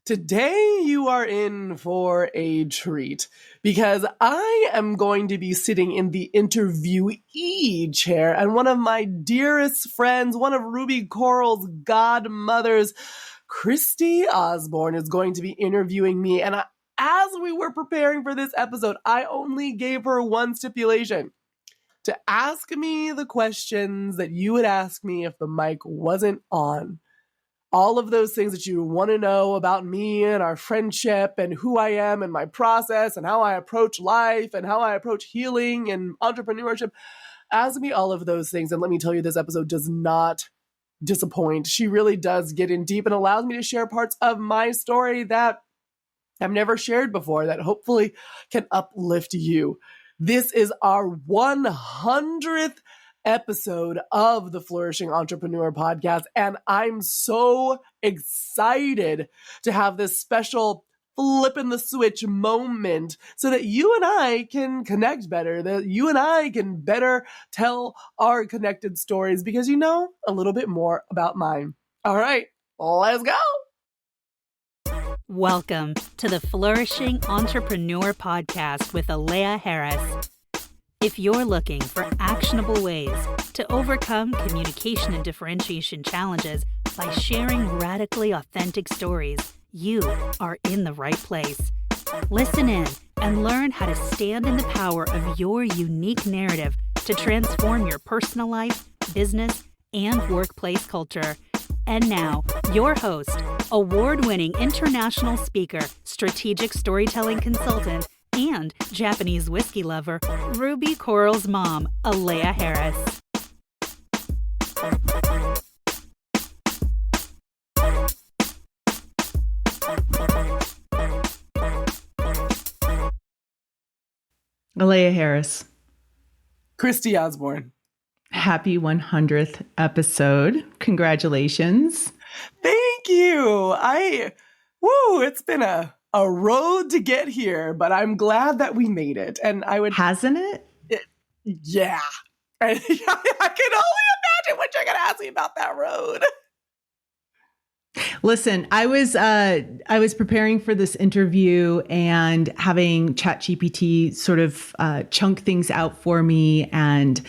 Today you are in for a treat because I am going to be sitting in the interviewee chair, and one of my dearest friends, one of Ruby Coral's godmothers, Christie Osborne, is going to be interviewing me. And as we were preparing for this episode, I only gave her one stipulation: to ask me the questions that you would ask me if the mic wasn't on. All of those things that you want to know about me and our friendship and who I am and my process and how I approach life and how I approach healing and entrepreneurship. Ask me all of those things. And let me tell you, this episode does not disappoint. She really does get in deep and allows me to share parts of my story that I've never shared before that hopefully can uplift you. This is our 100th episode of the Flourishing Entrepreneur podcast, and I'm so excited to have this special flipping the switch moment so that you and I can connect better, that you and I can better tell our connected stories because you know a little bit more about mine. All right, let's go. Welcome to the Flourishing Entrepreneur podcast with Aleya Harris. If you're looking for actionable ways to overcome communication and differentiation challenges by sharing radically authentic stories, you are in the right place. Listen in and learn how to stand in the power of your unique narrative to transform your personal life, business, and workplace culture. And now, your host, award-winning international speaker, strategic storytelling consultant, and Japanese whiskey lover, Ruby Coral's mom, Aleya Harris. Aleya Harris. Christie Osborne. Happy 100th episode. Congratulations. Thank you. It's been a road to get here, but I'm glad that we made it. And Hasn't it? Yeah. I can only imagine what you're going to ask me about that road. Listen, I was preparing for this interview and having ChatGPT sort of chunk things out for me and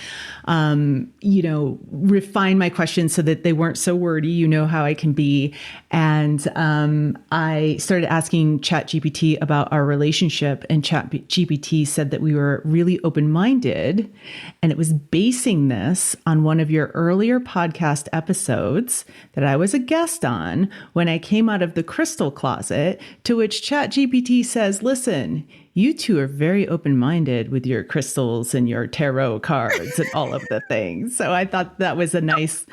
refine my questions so that they weren't so wordy. You know how I can be. And I started asking ChatGPT about our relationship, and ChatGPT said that we were really open-minded, and it was basing this on one of your earlier podcast episodes that I was a guest on when I came out of the crystal closet, to which ChatGPT says, listen, you two are very open-minded with your crystals and your tarot cards and all of the things. So I thought that was a nice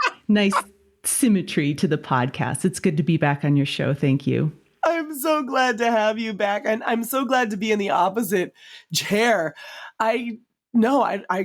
symmetry to the podcast. It's good to be back on your show. Thank you. I'm so glad to have you back. And I'm so glad to be in the opposite chair. I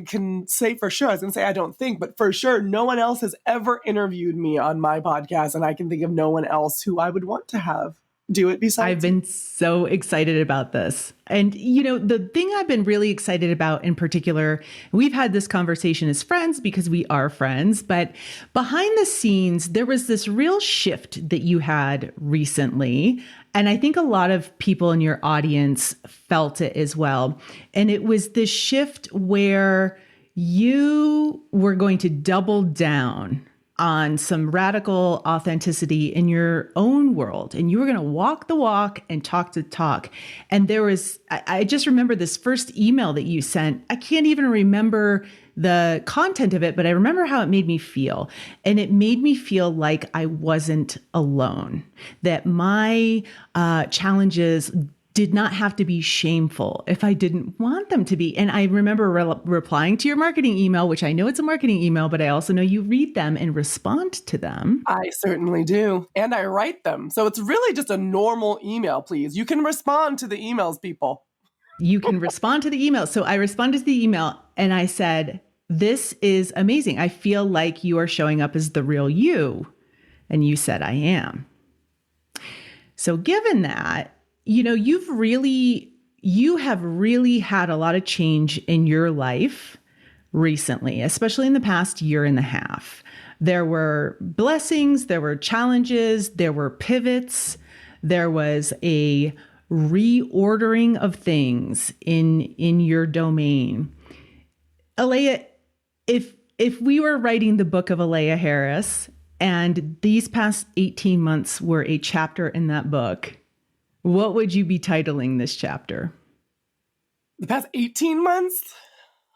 can say for sure, I was going to say I don't think, but for sure, no one else has ever interviewed me on my podcast. And I can think of no one else who I would want to have do it besides. I've been so excited about this. And, the thing I've been really excited about in particular, we've had this conversation as friends because we are friends, but behind the scenes, there was this real shift that you had recently. And I think a lot of people in your audience felt it as well. And it was this shift where you were going to double down on some radical authenticity in your own world. And you were going to walk the walk and talk the talk. And I just remember this first email that you sent. I can't even remember the content of it, but I remember how it made me feel. And it made me feel like I wasn't alone, that my challenges did not have to be shameful if I didn't want them to be. And I remember replying to your marketing email, which I know it's a marketing email, but I also know you read them and respond to them. I certainly do. And I write them. So it's really just a normal email, please. You can respond to the emails, people. You can respond to the email. So I responded to the email and I said, this is amazing. I feel like you are showing up as the real you. And you said, I am. So given that, you have really had a lot of change in your life recently, especially in the past year and a half. There were blessings, there were challenges, there were pivots, there was a reordering of things in your domain. Aleya, if we were writing the book of Aleya Harris and these past 18 months were a chapter in that book, what would you be titling this chapter? The past 18 months?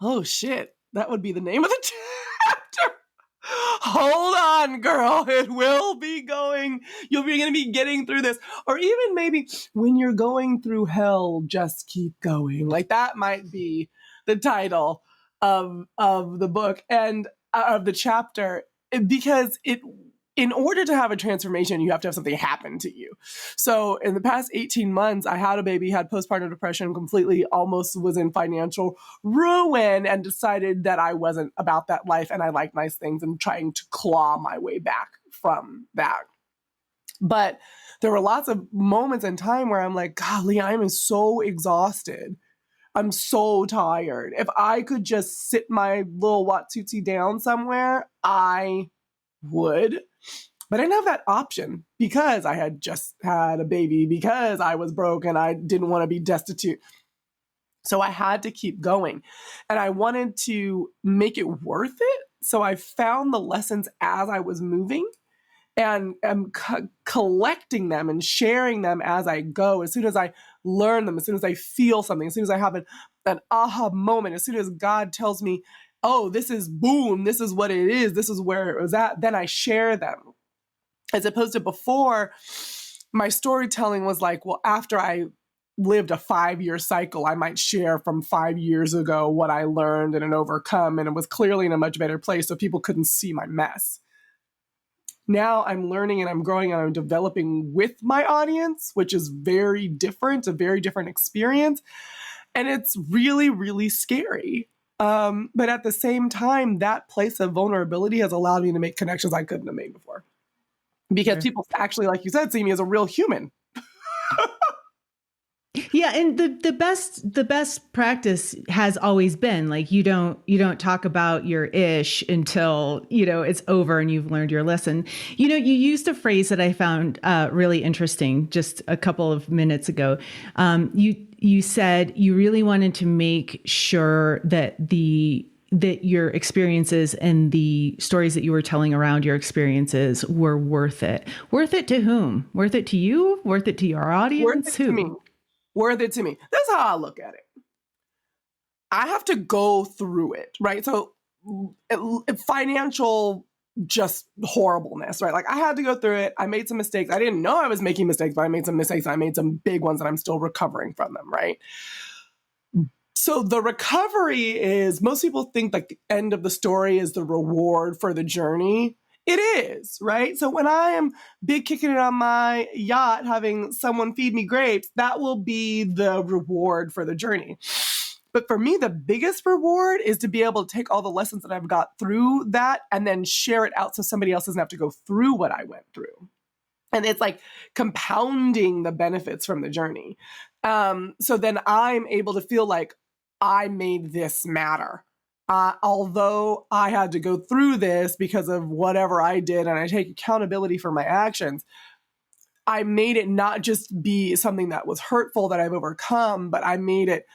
Oh shit. That would be the name of the chapter. Hold on, girl. It will be going. You're going to be getting through this. Or even maybe when you're going through hell, just keep going. Like that might be the title of the book and of the chapter, because in order to have a transformation, you have to have something happen to you. So in the past 18 months, I had a baby, had postpartum depression, completely almost was in financial ruin, and decided that I wasn't about that life and I like nice things and trying to claw my way back from that. But there were lots of moments in time where I'm like, golly, I am so exhausted. I'm so tired. If I could just sit my little Watusi down somewhere, I would. But I didn't have that option because I had just had a baby, because I was broke and I didn't want to be destitute. So I had to keep going. And I wanted to make it worth it. So I found the lessons as I was moving and am collecting them and sharing them as I go. As soon as I learn them, as soon as I feel something, as soon as I have an aha moment, as soon as God tells me, oh, this is boom, this is what it is, this is where it was at, then I share them. As opposed to before, my storytelling was like, well, after I lived a 5-year cycle, I might share from 5 years ago what I learned and overcome, and it was clearly in a much better place so people couldn't see my mess. Now I'm learning and I'm growing and I'm developing with my audience, which is very different, a very different experience. And it's really, really scary. But at the same time, that place of vulnerability has allowed me to make connections I couldn't have made before. Because people actually, like you said, see me as a real human. Yeah, and the best practice has always been like you don't talk about your ish until it's over and you've learned your lesson. You used a phrase that I found really interesting just a couple of minutes ago. You said you really wanted to make sure that your experiences and the stories that you were telling around your experiences were worth it. Worth it to whom? Worth it to you? Worth it to your audience? Worth it to me. Worth it to me. That's how I look at it. I have to go through it, right? So financial just horribleness, right? Like I had to go through it. I made some mistakes. I didn't know I was making mistakes, but I made some mistakes. And I made some big ones and I'm still recovering from them, right? So the recovery is, most people think like the end of the story is the reward for the journey. It is, right? So when I am big kicking it on my yacht, having someone feed me grapes, that will be the reward for the journey. But for me, the biggest reward is to be able to take all the lessons that I've got through that and then share it out so somebody else doesn't have to go through what I went through. And it's like compounding the benefits from the journey. So then I'm able to feel like I made this matter. Although I had to go through this because of whatever I did and I take accountability for my actions, I made it not just be something that was hurtful that I've overcome, but I made it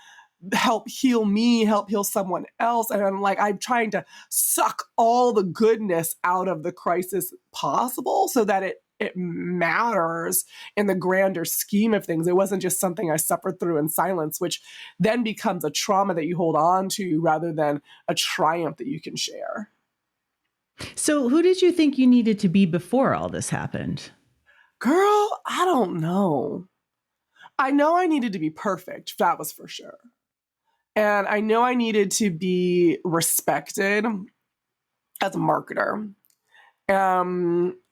help heal me, help heal someone else. And I'm trying to suck all the goodness out of the crisis possible so that it matters in the grander scheme of things. It wasn't just something I suffered through in silence, which then becomes a trauma that you hold on to rather than a triumph that you can share. So who did you think you needed to be before all this happened? Girl, I don't know. I know I needed to be perfect. That was for sure. And I know I needed to be respected as a marketer.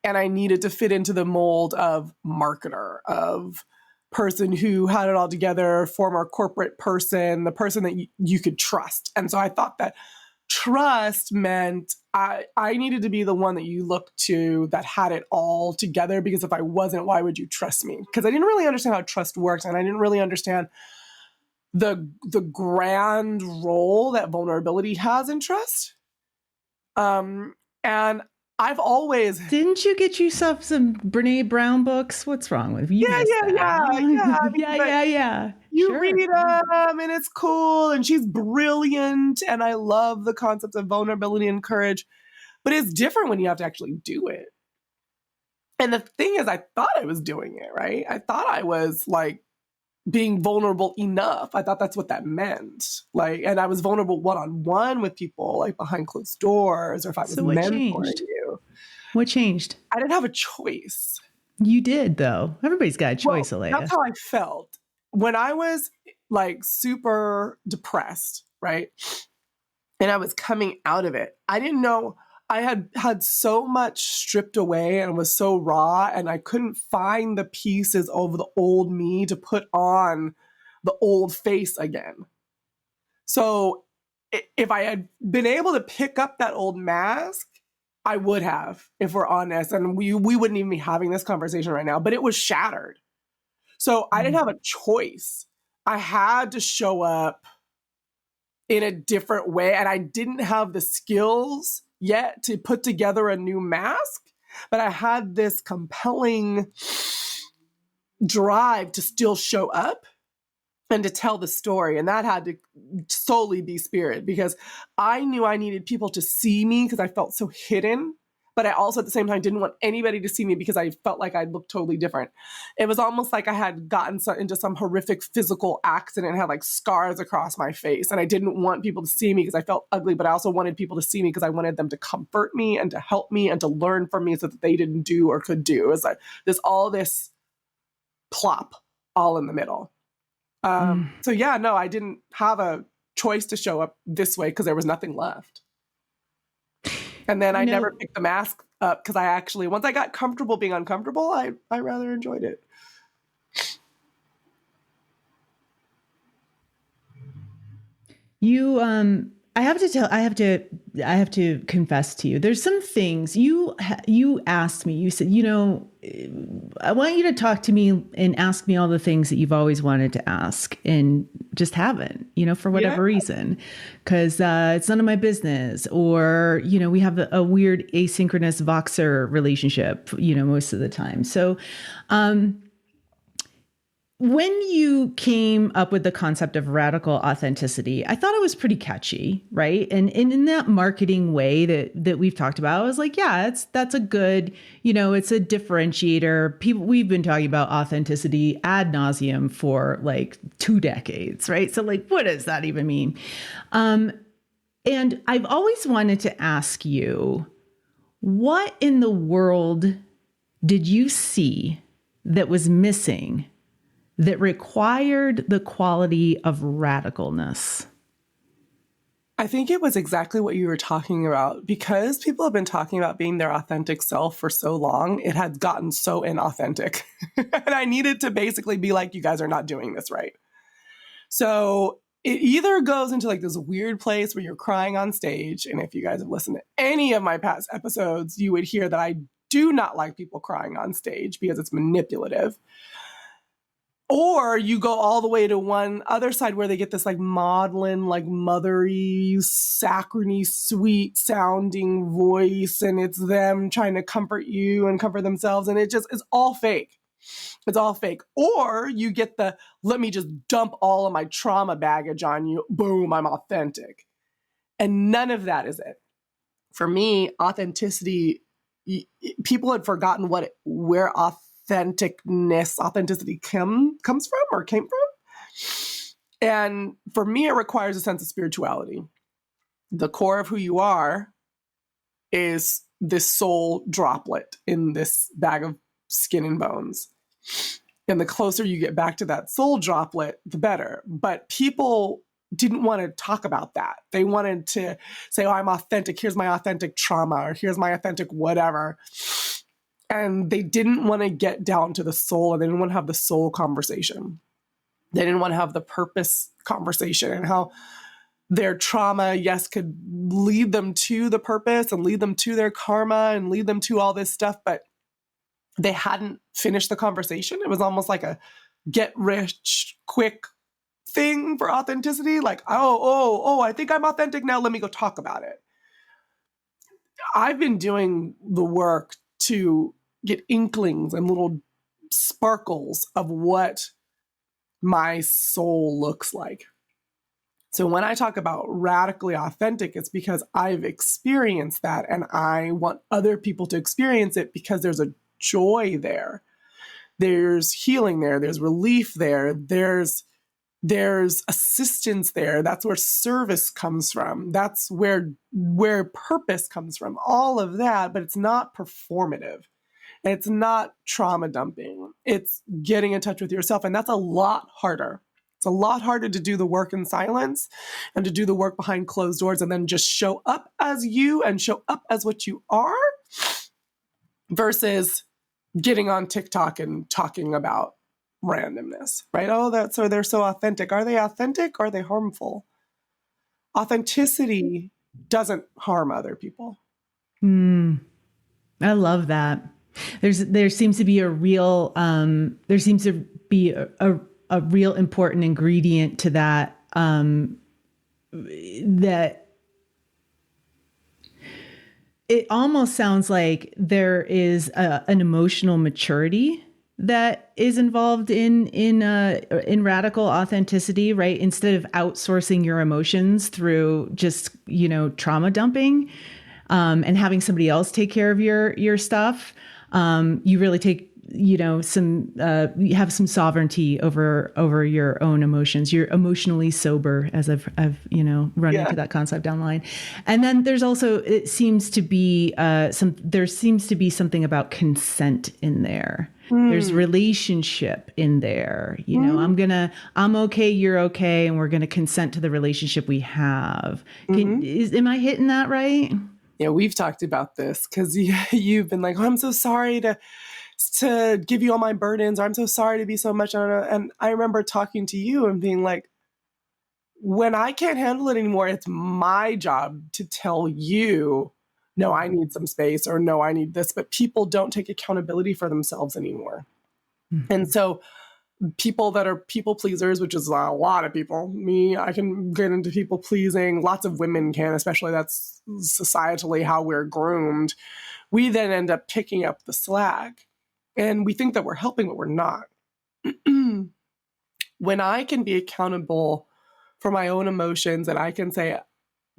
And I needed to fit into the mold of marketer, of person who had it all together, former corporate person, the person that you could trust. And so I thought that trust meant I needed to be the one that you look to that had it all together, because if I wasn't, why would you trust me? Because I didn't really understand how trust works, and I didn't really understand the grand role that vulnerability has in trust. And I've always, Didn't you get yourself some Brene Brown books? What's wrong with you? yeah. I mean, Yeah. you Sure. read them and it's cool and she's brilliant. And I love the concept of vulnerability and courage, but it's different when you have to actually do it. And the thing is, I thought I was doing it, right? I thought I was like being vulnerable enough. I thought that's what that meant. Like, and I was vulnerable one-on-one with people, like behind closed doors, or if I was So what mentoring changed? you. What changed? I didn't have a choice. You did, though. Everybody's got a choice, Aleya. That's how I felt. When I was like super depressed, right? And I was coming out of it, I didn't know. I had so much stripped away and was so raw, and I couldn't find the pieces of the old me to put on the old face again. So if I had been able to pick up that old mask, I would have, if we're honest, and we wouldn't even be having this conversation right now, but it was shattered. So I didn't have a choice. I had to show up in a different way, and I didn't have the skills yet to put together a new mask, but I had this compelling drive to still show up and to tell the story. And that had to solely be spirit, because I knew I needed people to see me because I felt so hidden. But I also at the same time didn't want anybody to see me because I felt like I looked totally different. It was almost like I had gotten into some horrific physical accident and had like scars across my face. And I didn't want people to see me because I felt ugly, but I also wanted people to see me because I wanted them to comfort me and to help me and to learn from me so that they didn't do or could do. It was like this plop all in the middle. So yeah, no, I didn't have a choice to show up this way because there was nothing left. And then I never picked the mask up because I actually, once I got comfortable being uncomfortable, I rather enjoyed it. You, I have to confess to you. There's some things you asked me. You said, I want you to talk to me and ask me all the things that you've always wanted to ask and just haven't, for whatever reason, because it's none of my business, or we have a weird asynchronous Voxer relationship, most of the time. So, when you came up with the concept of radical authenticity, I thought it was pretty catchy, right? And in that marketing way that we've talked about, I was like, yeah, that's a good, it's a differentiator. We've been talking about authenticity ad nauseum for like 2 decades, right? So like, what does that even mean? And I've always wanted to ask you, what in the world did you see that was missing that required the quality of radicalness? I think it was exactly what you were talking about. Because people have been talking about being their authentic self for so long, it had gotten so inauthentic. And I needed to basically be like, you guys are not doing this right. So it either goes into like this weird place where you're crying on stage. And if you guys have listened to any of my past episodes, you would hear that I do not like people crying on stage because it's manipulative. Or you go all the way to one other side where they get this like maudlin, like mothery, saccharine, sweet sounding voice. And it's them trying to comfort you and comfort themselves. And it's all fake. It's all fake. Or you get the, let me just dump all of my trauma baggage on you. Boom, I'm authentic. And none of that is it. For me, authenticity, people had forgotten where authenticity comes from or came from. And for me, it requires a sense of spirituality. The core of who you are is this soul droplet in this bag of skin and bones. And the closer you get back to that soul droplet, the better. But people didn't want to talk about that. They wanted to say, oh, I'm authentic. Here's my authentic trauma, or here's my authentic whatever. And they didn't want to get down to the soul, and they didn't want to have the soul conversation. They didn't want to have the purpose conversation and how their trauma, yes, could lead them to the purpose and lead them to their karma and lead them to all this stuff, but they hadn't finished the conversation. It was almost like a get rich quick thing for authenticity. Like, oh, I think I'm authentic now. Let me go talk about it. I've been doing the work to get inklings and little sparkles of what my soul looks like. So when I talk about radically authentic, it's because I've experienced that and I want other people to experience it because there's a joy there. There's healing there. There's relief there. There's assistance there. That's where service comes from. That's where purpose comes from. All of that, but it's not performative. It's not trauma dumping. It's getting in touch with yourself. And that's a lot harder. It's a lot harder to do the work in silence and to do the work behind closed doors and then just show up as you and show up as what you are versus getting on TikTok and talking about randomness, right? Oh, they're so authentic. Are they authentic or are they harmful? Authenticity doesn't harm other people. I love that. There seems to be a real a real important ingredient to that, that it almost sounds like there is an emotional maturity that is involved in radical authenticity, right? Instead of outsourcing your emotions through just, trauma dumping, and having somebody else take care of your stuff, you really take, you have some sovereignty over your own emotions. You're emotionally sober, as I've run into that concept down the line. And then there's also, there seems to be something about consent in there. There's relationship in there. I'm okay, you're okay, and we're going to consent to the relationship we have. Am I hitting that right? Yeah, we've talked about this because you've been like, oh, I'm so sorry to give you all my burdens, or I'm so sorry to be so much. And I remember talking to you and being like, when I can't handle it anymore, it's my job to tell you, no, I need some space, or no, I need this. But people don't take accountability for themselves anymore. And so people that are people pleasers, which is a lot of people, me, I can get into people pleasing. Lots of women can, especially that's societally how we're groomed. We then end up picking up the slack. And we think that we're helping, but we're not. When I can be accountable for my own emotions and I can say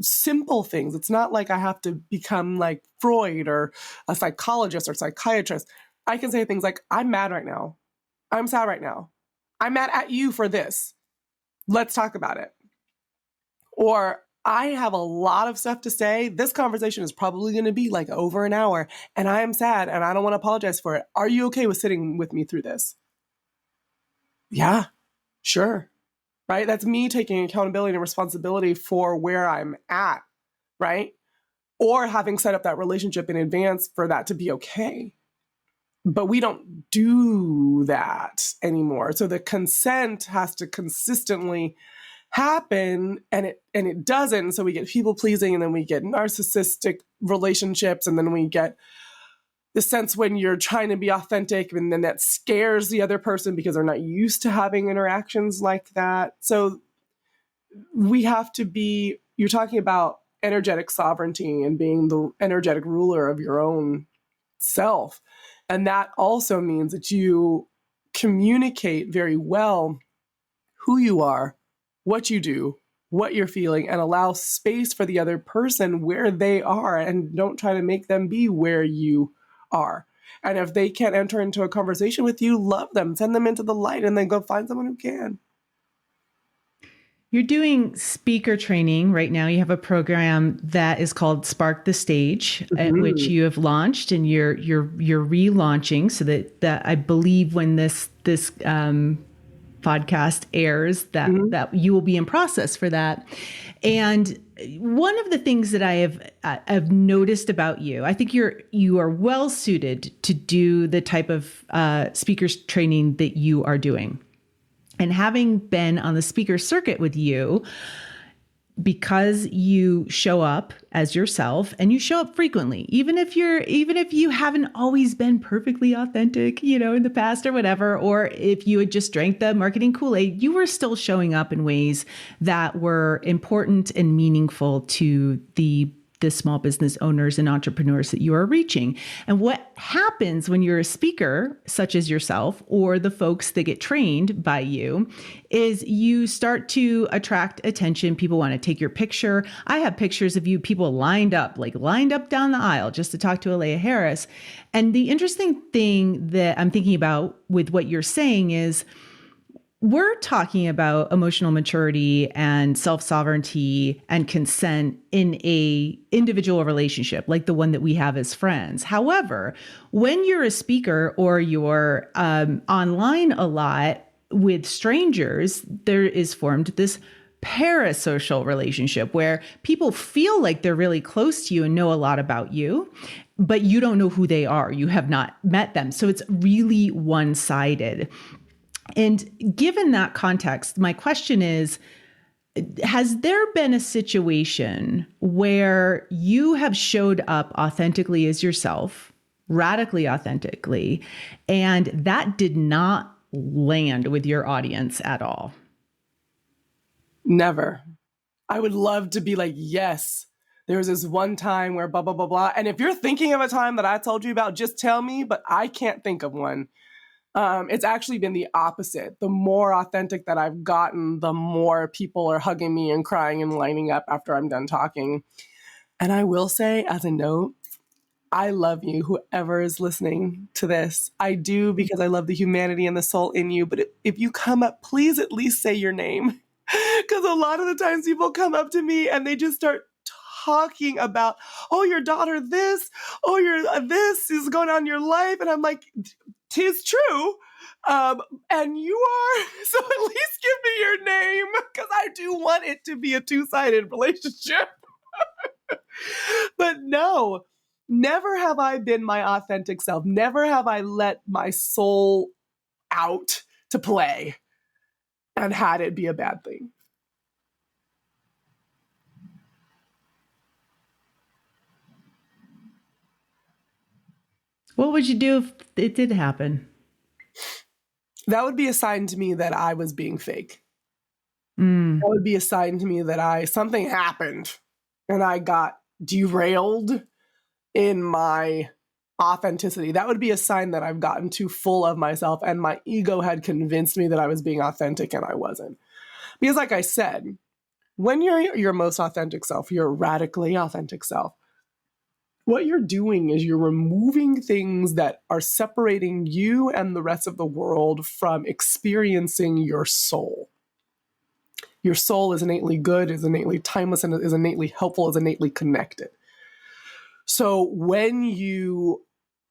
simple things, it's not like I have to become like Freud or a psychologist or psychiatrist. I can say things like, I'm mad right now. I'm sad right now. I'm mad at you for this. Let's talk about it. Or I have a lot of stuff to say. This conversation is probably going to be like over an hour and I am sad and I don't want to apologize for it. Are you okay with sitting with me through this? Yeah, sure. Right? That's me taking accountability and responsibility for where I'm at, right? Or having set up that relationship in advance for that to be okay. But we don't do that anymore. So the consent has to consistently happen, and it doesn't. So we get people pleasing, and then we get narcissistic relationships, and then we get the sense when you're trying to be authentic, and then that scares the other person because they're not used to having interactions like that. So we have to be, you're talking about energetic sovereignty and being the energetic ruler of your own self. And that also means that you communicate very well who you are, what you do, what you're feeling, and allow space for the other person where they are, and don't try to make them be where you are. And if they can't enter into a conversation with you, love them, send them into the light, and then go find someone who can. You're doing speaker training right now. You have a program that is called Spark the Stage, which you have launched, and you're relaunching, so that I believe when this podcast airs, that you will be in process for that. And one of the things that I've noticed about you, I think you are well suited to do the type of speakers training that you are doing. And having been on the speaker circuit with you, because you show up as yourself and you show up frequently, even if you haven't always been perfectly authentic, in the past or whatever, or if you had just drank the marketing Kool-Aid, you were still showing up in ways that were important and meaningful to the the small business owners and entrepreneurs that you are reaching. And what happens when you're a speaker, such as yourself, or the folks that get trained by you, is you start to attract attention. People want to take your picture. I have pictures of you, people lined up down the aisle just to talk to Aleya Harris. And the interesting thing that I'm thinking about with what you're saying is, we're talking about emotional maturity and self-sovereignty and consent in a individual relationship like the one that we have as friends. However, when you're a speaker or you're online a lot with strangers, there is formed this parasocial relationship where people feel like they're really close to you and know a lot about you, but you don't know who they are. You have not met them. So it's really one-sided. And given that context, my question is, has there been a situation where you have showed up authentically as yourself, radically authentically, and that did not land with your audience at all? Never. I would love to be like, yes, there was this one time where blah, blah, blah, blah. And if you're thinking of a time that I told you about, just tell me, but I can't think of one. It's actually been the opposite. The more authentic that I've gotten, the more people are hugging me and crying and lining up after I'm done talking. And I will say, as a note, I love you, whoever is listening to this. I do, because I love the humanity and the soul in you. But if you come up, please at least say your name. Because a lot of the times people come up to me and they just start talking about, oh, your daughter this, oh, this is going on in your life. And I'm like, 'tis true. And you are, so at least give me your name, because I do want it to be a two-sided relationship. But no, never have I been my authentic self. Never have I let my soul out to play and had it be a bad thing. What would you do if it did happen? That would be a sign to me that I was being fake. That would be a sign to me that something happened and I got derailed in my authenticity. That would be a sign that I've gotten too full of myself and my ego had convinced me that I was being authentic and I wasn't. Because like I said, when you're your most authentic self, your radically authentic self, what you're doing is you're removing things that are separating you and the rest of the world from experiencing your soul. Your soul is innately good, is innately timeless, and is innately helpful, is innately connected. So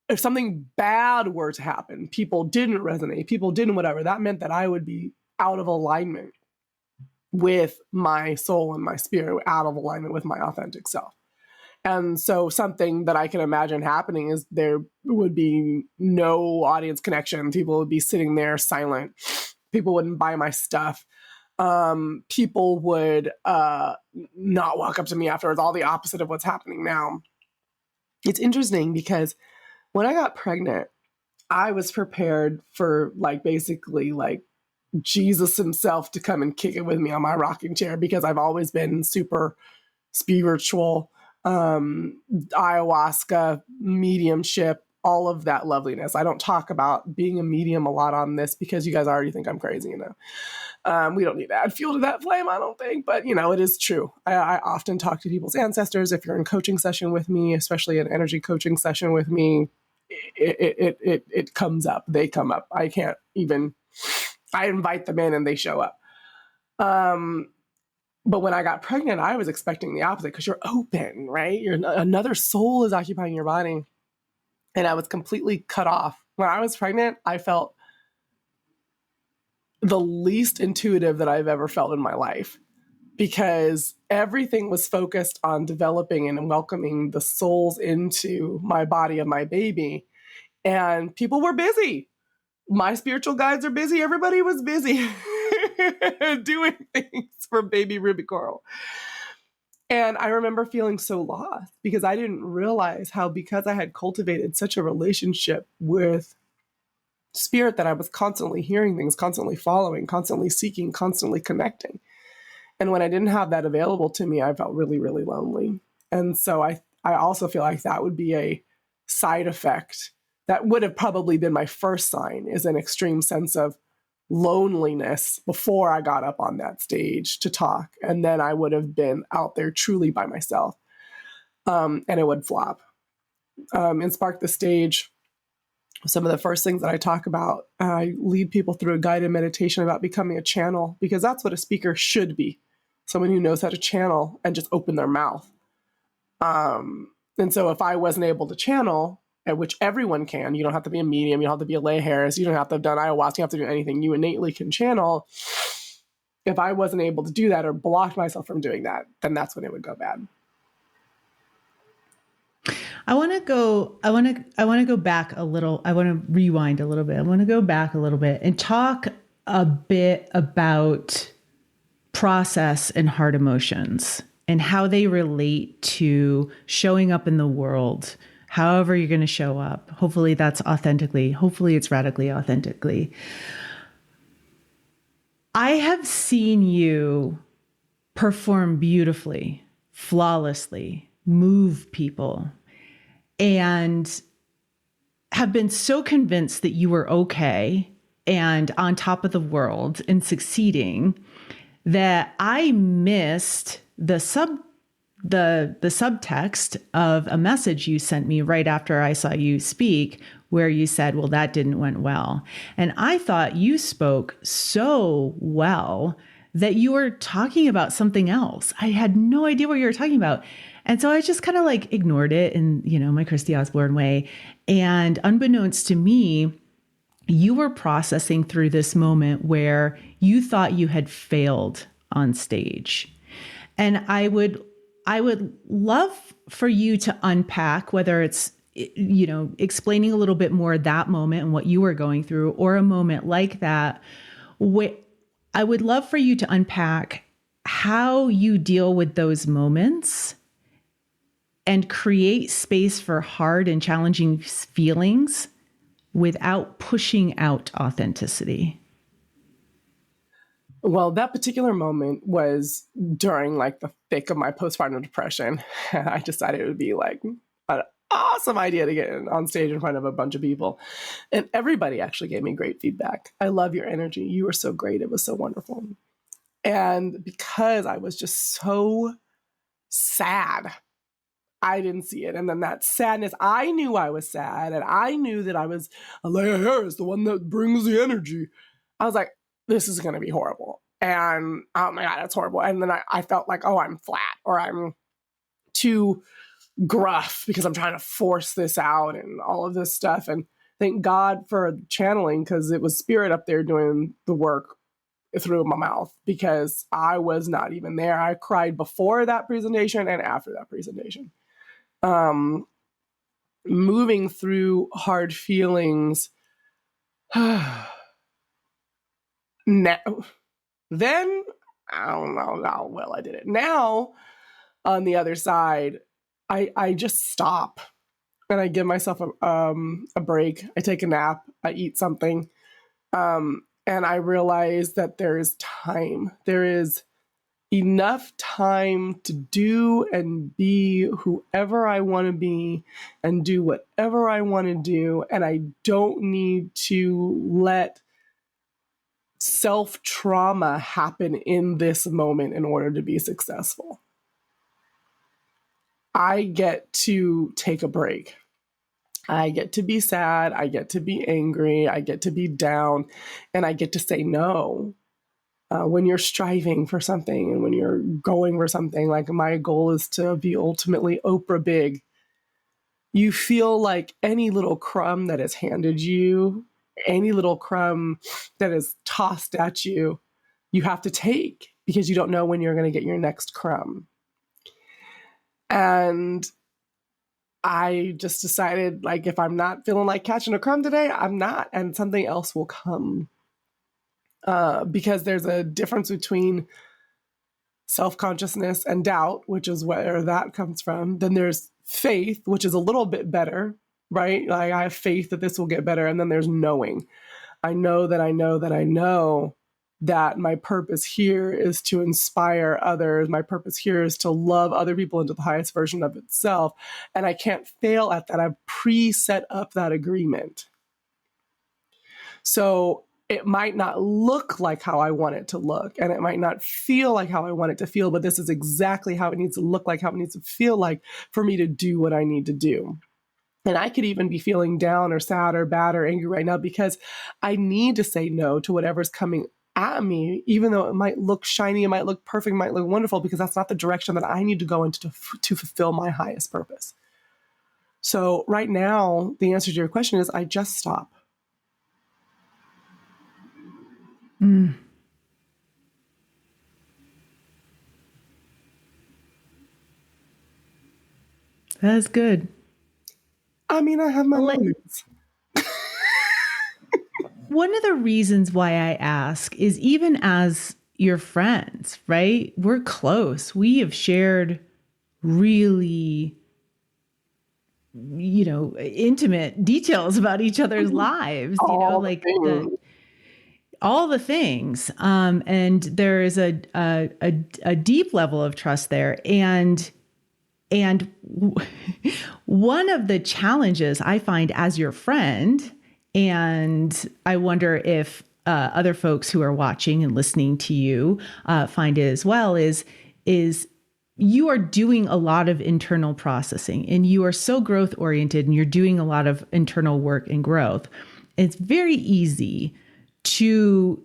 if something bad were to happen, people didn't resonate, people didn't whatever, that meant that I would be out of alignment with my soul and my spirit, out of alignment with my authentic self. And so something that I can imagine happening is there would be no audience connection. People would be sitting there silent. People wouldn't buy my stuff. People would not walk up to me afterwards, all the opposite of what's happening now. It's interesting because when I got pregnant, I was prepared for basically Jesus himself to come and kick it with me on my rocking chair, because I've always been super spiritual, ayahuasca, mediumship, all of that loveliness. I don't talk about being a medium a lot on this because you guys already think I'm crazy, We don't need to add fuel to that flame, I don't think, but it is true. I often talk to people's ancestors. If you're in coaching session with me, especially an energy coaching session with me, it comes up. They come up. I invite them in and they show up. But when I got pregnant, I was expecting the opposite, because you're open, right? Another soul is occupying your body. And I was completely cut off. When I was pregnant, I felt the least intuitive that I've ever felt in my life, because everything was focused on developing and welcoming the souls into my body of my baby. And people were busy. My spiritual guides are busy. Everybody was busy doing things for baby Ruby Coral. And I remember feeling so lost, because I didn't realize how, because I had cultivated such a relationship with spirit, that I was constantly hearing things, constantly following, constantly seeking, constantly connecting. And when I didn't have that available to me, I felt really, really lonely. And so I also feel like that would be a side effect that would have probably been my first sign, is an extreme sense of loneliness before I got up on that stage to talk. And then I would have been out there truly by myself. And it would flop. In Spark the Stage, some of the first things that I talk about, I lead people through a guided meditation about becoming a channel, because that's what a speaker should be. Someone who knows how to channel and just open their mouth. And so if I wasn't able to channel, at which everyone can, you don't have to be a medium, you don't have to be Aleya Harris, you don't have to have done ayahuasca, you don't have to do anything, you innately can channel. If I wasn't able to do that or blocked myself from doing that, then that's when it would go bad. I want to go back a little. I want to rewind a little bit. I want to go back a little bit and talk a bit about process and hard emotions and how they relate to showing up in the world, however you're going to show up. Hopefully that's authentically, hopefully it's radically authentically. I have seen you perform beautifully, flawlessly, move people, and have been so convinced that you were okay and on top of the world and succeeding that I missed the subtext of a message you sent me right after I saw you speak, where you said, well, that didn't went well. And I thought you spoke so well that you were talking about something else. I had no idea what you were talking about. And so I just kind of like ignored it in, my Christie Osborne way. And unbeknownst to me, you were processing through this moment where you thought you had failed on stage. And I would love for you to unpack, whether it's, explaining a little bit more that moment and what you were going through, or a moment like that. I would love for you to unpack how you deal with those moments and create space for hard and challenging feelings without pushing out authenticity. Well, that particular moment was during like the thick of my postpartum depression. I decided it would be like an awesome idea to get on stage in front of a bunch of people. And everybody actually gave me great feedback. I love your energy. You were so great. It was so wonderful. And because I was just so sad, I didn't see it. And then that sadness, I knew I was sad, and I knew that I was Aleya Harris, the one that brings the energy. I was like, this is going to be horrible. And oh my God, that's horrible. And then I felt like, oh, I'm flat, or I'm too gruff because I'm trying to force this out and all of this stuff. And thank God for channeling, because it was spirit up there doing the work through my mouth, because I was not even there. I cried before that presentation and after that presentation. Moving through hard feelings. Now, then I don't know how well I did it. Now, on the other side, I just stop and I give myself a break. I take a nap. I eat something, and I realize that there is time. There is enough time to do and be whoever I want to be and do whatever I want to do, and I don't need to let self-trauma happen in this moment in order to be successful. I get to take a break. I get to be sad. I get to be angry. I get to be down, and I get to say no. When you're striving for something and when you're going for something, like my goal is to be ultimately Oprah big, you feel like any little crumb that is handed you, any little crumb that is tossed at you, you have to take, because you don't know when you're going to get your next crumb. And I just decided, like, if I'm not feeling like catching a crumb today, I'm not, and something else will come. Because there's a difference between self-consciousness and doubt, which is where that comes from. Then there's faith, which is a little bit better, right? Like, I have faith that this will get better. And then there's knowing. I know that I know that I know that my purpose here is to inspire others. My purpose here is to love other people into the highest version of itself. And I can't fail at that. I've pre-set up that agreement. So it might not look like how I want it to look, and it might not feel like how I want it to feel, but this is exactly how it needs to look like, how it needs to feel like for me to do what I need to do. And I could even be feeling down or sad or bad or angry right now because I need to say no to whatever's coming at me, even though it might look shiny, it might look perfect, it might look wonderful, because that's not the direction that I need to go into to fulfill my highest purpose. So right now, the answer to your question is I just stop. That's good. I mean, I have my moments. One of the reasons why I ask is even as your friends, right? We're close. We have shared really, intimate details about each other's lives, all the things. And there is a deep level of trust there. And one of the challenges I find as your friend, and I wonder if other folks who are watching and listening to you find it as well, is you are doing a lot of internal processing, and you are so growth oriented, and you're doing a lot of internal work and growth. It's very easy to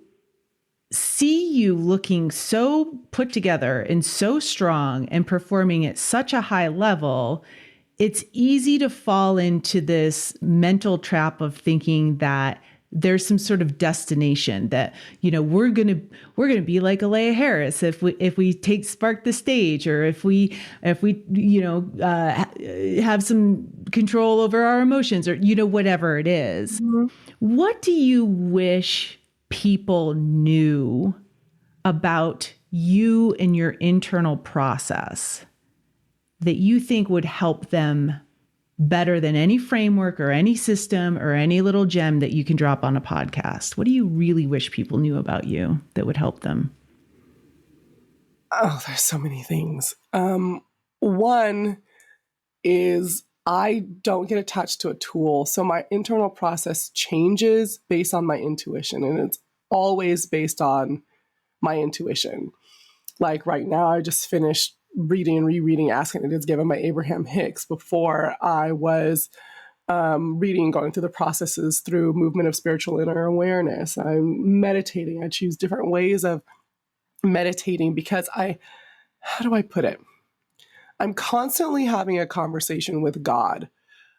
see you looking so put together and so strong and performing at such a high level. It's easy to fall into this mental trap of thinking that there's some sort of destination that, we're going to be like Aleya Harris if we spark the stage, or if we have some control over our emotions, or whatever it is. Mm-hmm. What do you wish people knew about you and your internal process that you think would help them better than any framework or any system or any little gem that you can drop on a podcast? What do you really wish people knew about you that would help them? Oh, there's so many things. One is I don't get attached to a tool. So my internal process changes based on my intuition, and it's always based on my intuition. Like right now, I just finished reading and rereading Asking It Is Given by Abraham Hicks. Before I was reading, going through the processes through movement of spiritual inner awareness. I'm meditating. I choose different ways of meditating because how do I put it? I'm constantly having a conversation with God,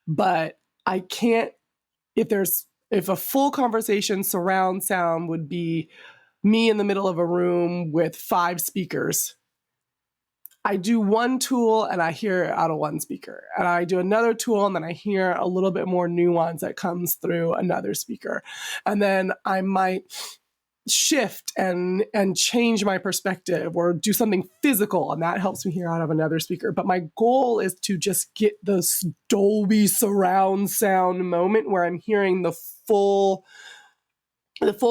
but I can't, if a full conversation surround sound would be me in the middle of a room with 5 speakers, I do one tool and I hear it out of one speaker, and I do another tool and then I hear a little bit more nuance that comes through another speaker. And then I might shift and change my perspective or do something physical, and that helps me hear out of another speaker. But my goal is to just get this Dolby surround sound moment where I'm hearing the full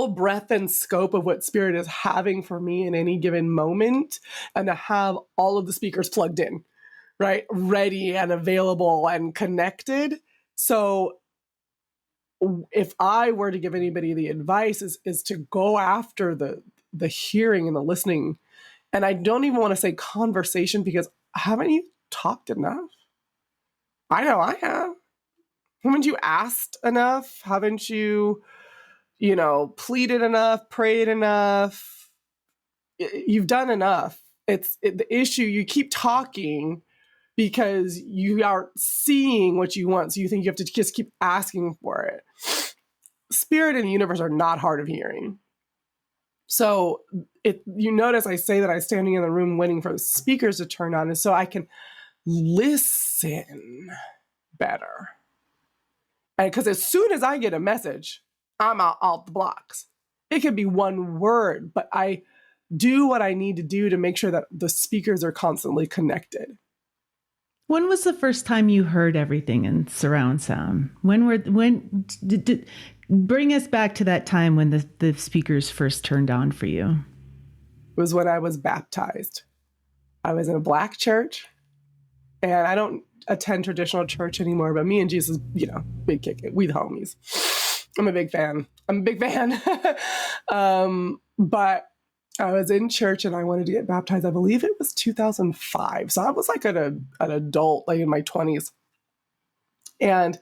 breadth and scope of what Spirit is having for me in any given moment, and to have all of the speakers plugged in, right? Ready and available and connected. So if I were to give anybody the advice is to go after the hearing and the listening. And I don't even want to say conversation, because haven't you talked enough? I know I have. Haven't you asked enough? Haven't you, pleaded enough, prayed enough? You've done enough. The issue, you keep talking because you aren't seeing what you want. So you think you have to just keep asking for it. Spirit and the universe are not hard of hearing. So you notice I say that I'm standing in the room waiting for the speakers to turn on, is so I can listen better. And because as soon as I get a message, I'm out the blocks. It could be one word, but I do what I need to do to make sure that the speakers are constantly connected. When was the first time you heard everything in surround sound? Bring us back to that time when the speakers first turned on for you. It was when I was baptized. I was in a Black church, and I don't attend traditional church anymore, but me and Jesus, big kick it. We the homies. I'm a big fan. But I was in church and I wanted to get baptized. I believe it was 2005. So I was like an adult, like in my 20s. And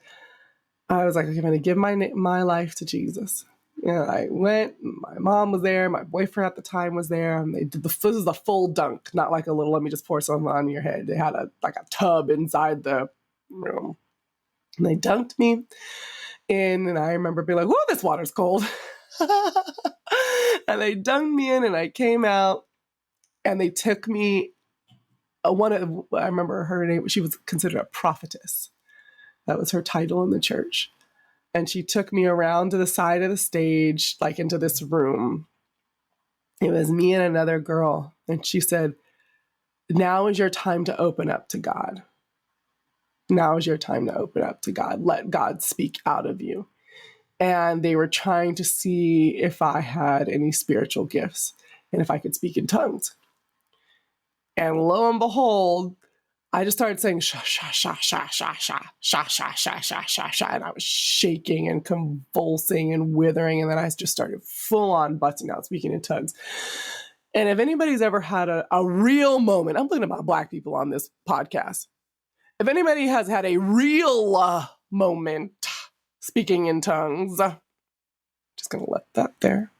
I was like, okay, I'm going to give my life to Jesus. And I went, my mom was there, my boyfriend at the time was there, and they did this is a full dunk, not like a little, let me just pour some on your head. They had a tub inside the room. And they dunked me in, and I remember being like, whoa, this water's cold. And they dunked me in, and I came out, and they took me, I remember her name, she was considered a prophetess. That was her title in the church. And she took me around to the side of the stage, like into this room. It was me and another girl. And she said, now is your time to open up to God. Now is your time to open up to God. Let God speak out of you. And they were trying to see if I had any spiritual gifts and if I could speak in tongues. And lo and behold, I just started saying sha sha sha sha sha sha sha sha sha sha sha sha, and I was shaking and convulsing and withering, and then I just started full on busting out speaking in tongues. And if anybody's ever had a real moment, I'm thinking about Black people on this podcast. If anybody has had a real moment speaking in tongues, just gonna let that there.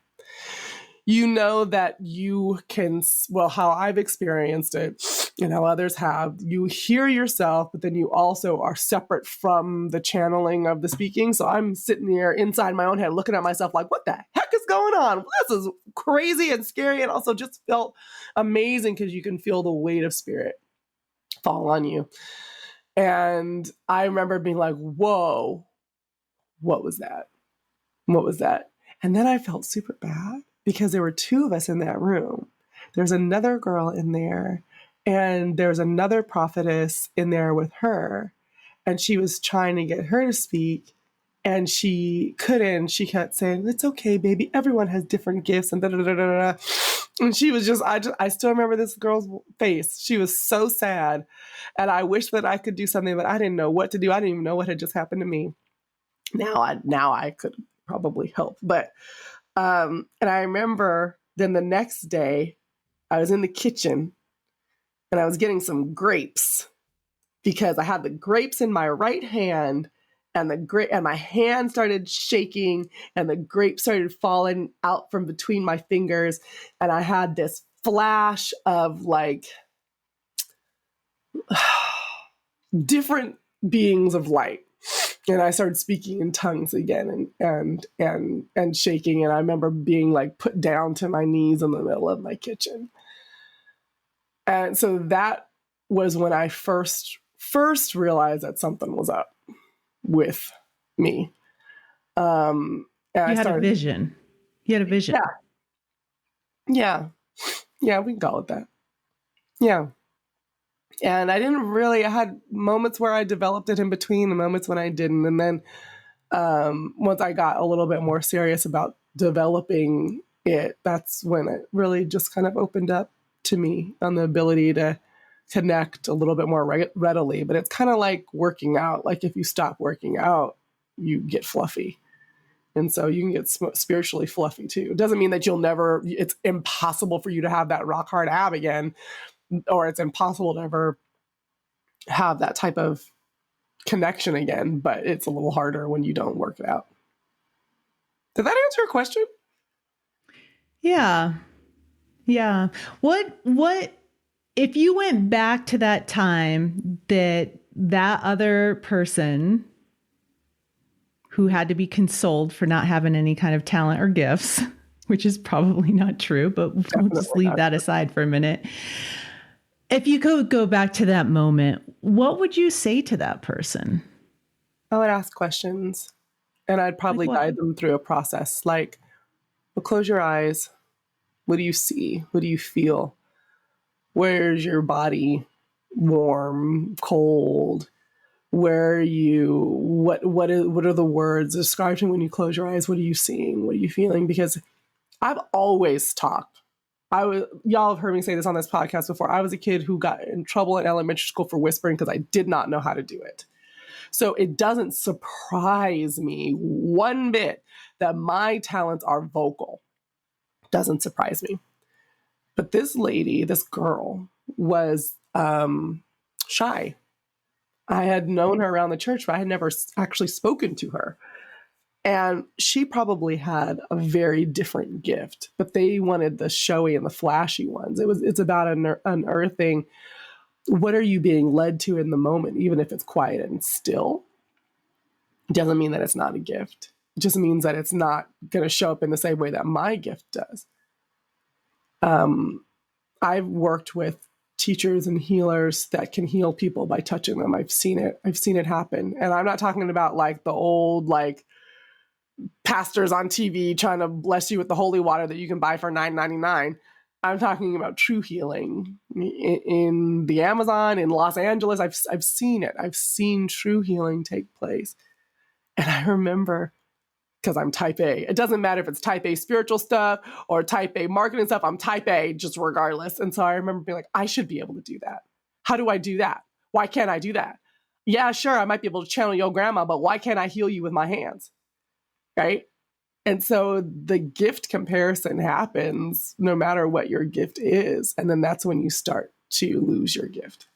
You know that you can, well, how I've experienced it, and how others have, you hear yourself, but then you also are separate from the channeling of the speaking. So I'm sitting there inside my own head looking at myself like, what the heck is going on? This is crazy and scary, and also just felt amazing because you can feel the weight of spirit fall on you. And I remember being like, whoa, what was that? What was that? And then I felt super bad because there were two of us in that room. There's another girl in there, and there's another prophetess in there with her. And she was trying to get her to speak, and she couldn't. She kept saying, it's okay, baby. Everyone has different gifts, and da-da-da-da-da. And she was I still remember this girl's face. She was so sad. And I wish that I could do something, but I didn't know what to do. I didn't even know what had just happened to me. Now I could probably help. But, and I remember then the next day I was in the kitchen and I was getting some grapes because I had the grapes in my right hand, and and my hand started shaking and the grapes started falling out from between my fingers. And I had this flash of like different beings of light. And I started speaking in tongues again and shaking. And I remember being like put down to my knees in the middle of my kitchen. And so that was when I first realized that something was up with me. And you had a vision. You had a vision. Yeah. Yeah, we can call it that. Yeah. And I had moments where I developed it in between and moments when I didn't. And then once I got a little bit more serious about developing it, that's when it really just kind of opened up to me on the ability to connect a little bit more readily. But it's kind of like working out. Like if you stop working out, you get fluffy. And so you can get spiritually fluffy too. It doesn't mean that it's impossible for you to have that rock hard ab again, or it's impossible to ever have that type of connection again, but it's a little harder when you don't work it out. Did that answer your question? Yeah. Yeah. What if you went back to that time that other person who had to be consoled for not having any kind of talent or gifts, which is probably not true, but we'll just leave that aside for a minute. If you could go back to that moment, what would you say to that person? I would ask questions, and I'd probably guide them through a process. Like, well, close your eyes. What do you see? What do you feel? Where's your body? Warm, cold? Where are you, what are the words? Describe to me when you close your eyes. What are you seeing? What are you feeling? Because I've always talked. Y'all have heard me say this on this podcast before. I was a kid who got in trouble in elementary school for whispering because I did not know how to do it. So it doesn't surprise me one bit that my talents are vocal. Doesn't surprise me. But this lady, this girl, was shy. I had known her around the church, but I had never actually spoken to her. And she probably had a very different gift, but they wanted the showy and the flashy ones. It's about unearthing what are you being led to in the moment, even if it's quiet and still. It doesn't mean that it's not a gift. It just means that it's not going to show up in the same way that my gift does. I've worked with teachers and healers that can heal people by touching them. I've seen it happen. And I'm not talking about like the old, like, pastors on TV trying to bless you with the holy water that you can buy for $9.99. I'm talking about true healing in the Amazon, in Los Angeles. I've seen it. I've seen true healing take place. And I remember, because I'm type A, it doesn't matter if it's type A spiritual stuff or type A marketing stuff, I'm type A just regardless. And so I remember being like, I should be able to do that. How do I do that? Why can't I do that? Yeah, sure, I might be able to channel your grandma, but why can't I heal you with my hands? Right? And so the gift comparison happens no matter what your gift is. And then that's when you start to lose your gift.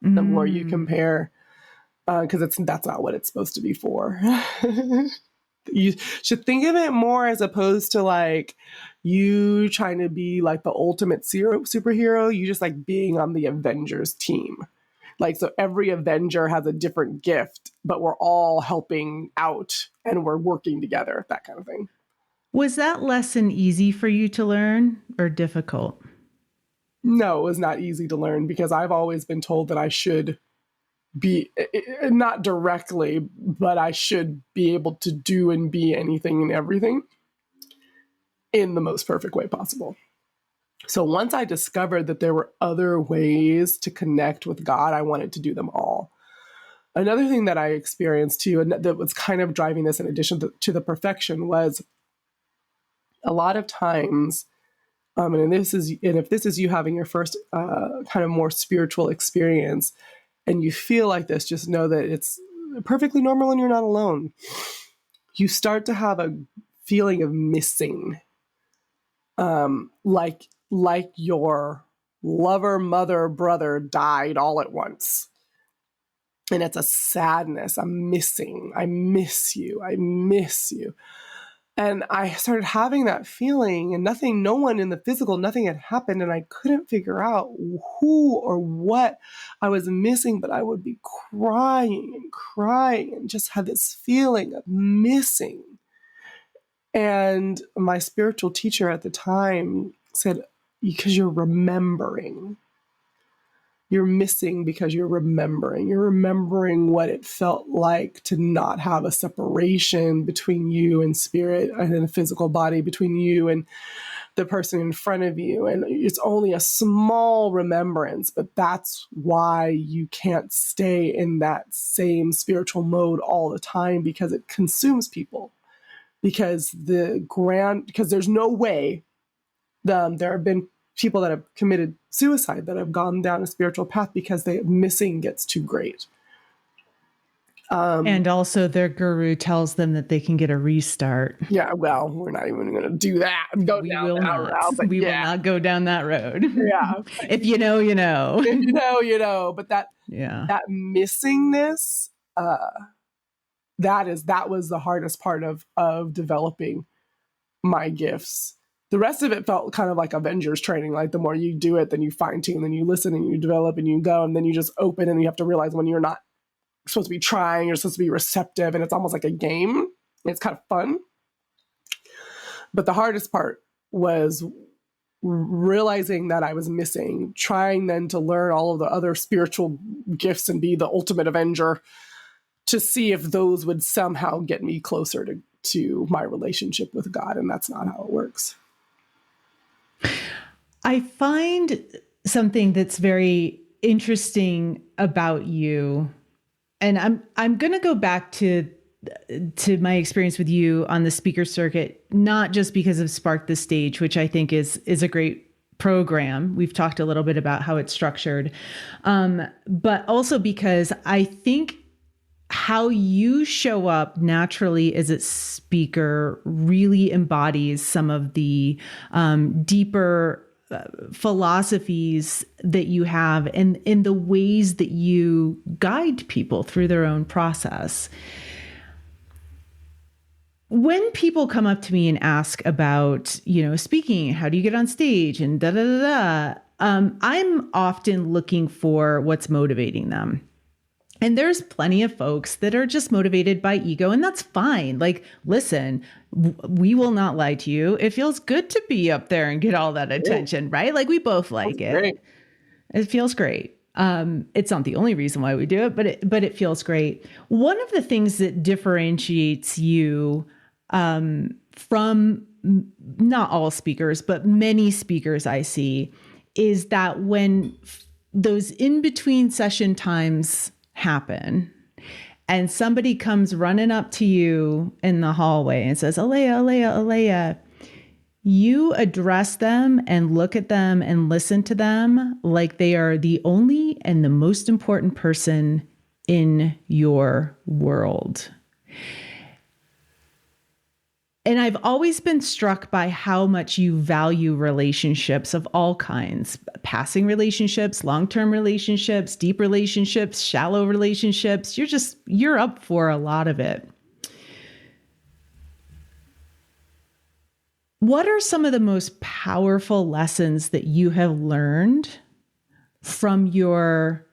The more you compare, because that's not what it's supposed to be for. You should think of it more as opposed to like you trying to be like the ultimate superhero. You just like being on the Avengers team. Like, so every Avenger has a different gift, but we're all helping out and we're working together, that kind of thing. Was that lesson easy for you to learn or difficult? No, it was not easy to learn because I've always been told that I should be, not directly, but I should be able to do and be anything and everything in the most perfect way possible. So once I discovered that there were other ways to connect with God, I wanted to do them all. Another thing that I experienced too, and that was kind of driving this in addition to the perfection, was a lot of times, and if this is you having your first kind of more spiritual experience, and you feel like this, just know that it's perfectly normal and you're not alone. You start to have a feeling of missing, like your lover, mother, brother died all at once. And it's a sadness. I'm missing. I miss you. I miss you. And I started having that feeling, and no one in the physical, nothing had happened. And I couldn't figure out who or what I was missing, but I would be crying and just had this feeling of missing. And my spiritual teacher at the time said, because you're remembering. You're missing because you're remembering. You're remembering what it felt like to not have a separation between you and spirit and in the physical body, between you and the person in front of you. And it's only a small remembrance, but that's why you can't stay in that same spiritual mode all the time, because it consumes people. Because there's no way. There have been people that have committed suicide that have gone down a spiritual path because the missing gets too great. And also their guru tells them that they can get a restart. Yeah, well, we're not even going to do that. We will not go down that road. Yeah. If you know, you know. If you know, you know. But that missingness, that was the hardest part of developing my gifts. The rest of it felt kind of like Avengers training. Like the more you do it, then you fine tune, then you listen and you develop and you go, and then you just open and you have to realize when you're not supposed to be trying, you're supposed to be receptive, and it's almost like a game. It's kind of fun. But the hardest part was realizing that I was missing, trying then to learn all of the other spiritual gifts and be the ultimate Avenger to see if those would somehow get me closer to my relationship with God. And that's not how it works. I find something that's very interesting about you And I'm going to go back to my experience with you on the speaker circuit, not just because of Spark the Stage, which I think is a great program. We've talked a little bit about how it's structured, but also because I think how you show up naturally as a speaker really embodies some of the deeper philosophies that you have and in the ways that you guide people through their own process. When people come up to me and ask about, speaking, how do you get on stage and da da da da, I'm often looking for what's motivating them. And there's plenty of folks that are just motivated by ego, and that's fine. Like, listen, we will not lie to you. It feels good to be up there and get all that attention, right? Like, we both like it. Great. It feels great. It's not the only reason why we do it, but it feels great. One of the things that differentiates you from not all speakers, but many speakers I see, is that when those in-between session times happen and somebody comes running up to you in the hallway and says, Aleya, you address them and look at them and listen to them like they are the only and the most important person in your world. And I've always been struck by how much you value relationships of all kinds, passing relationships, long-term relationships, deep relationships, shallow relationships. You're up for a lot of it. What are some of the most powerful lessons that you have learned from your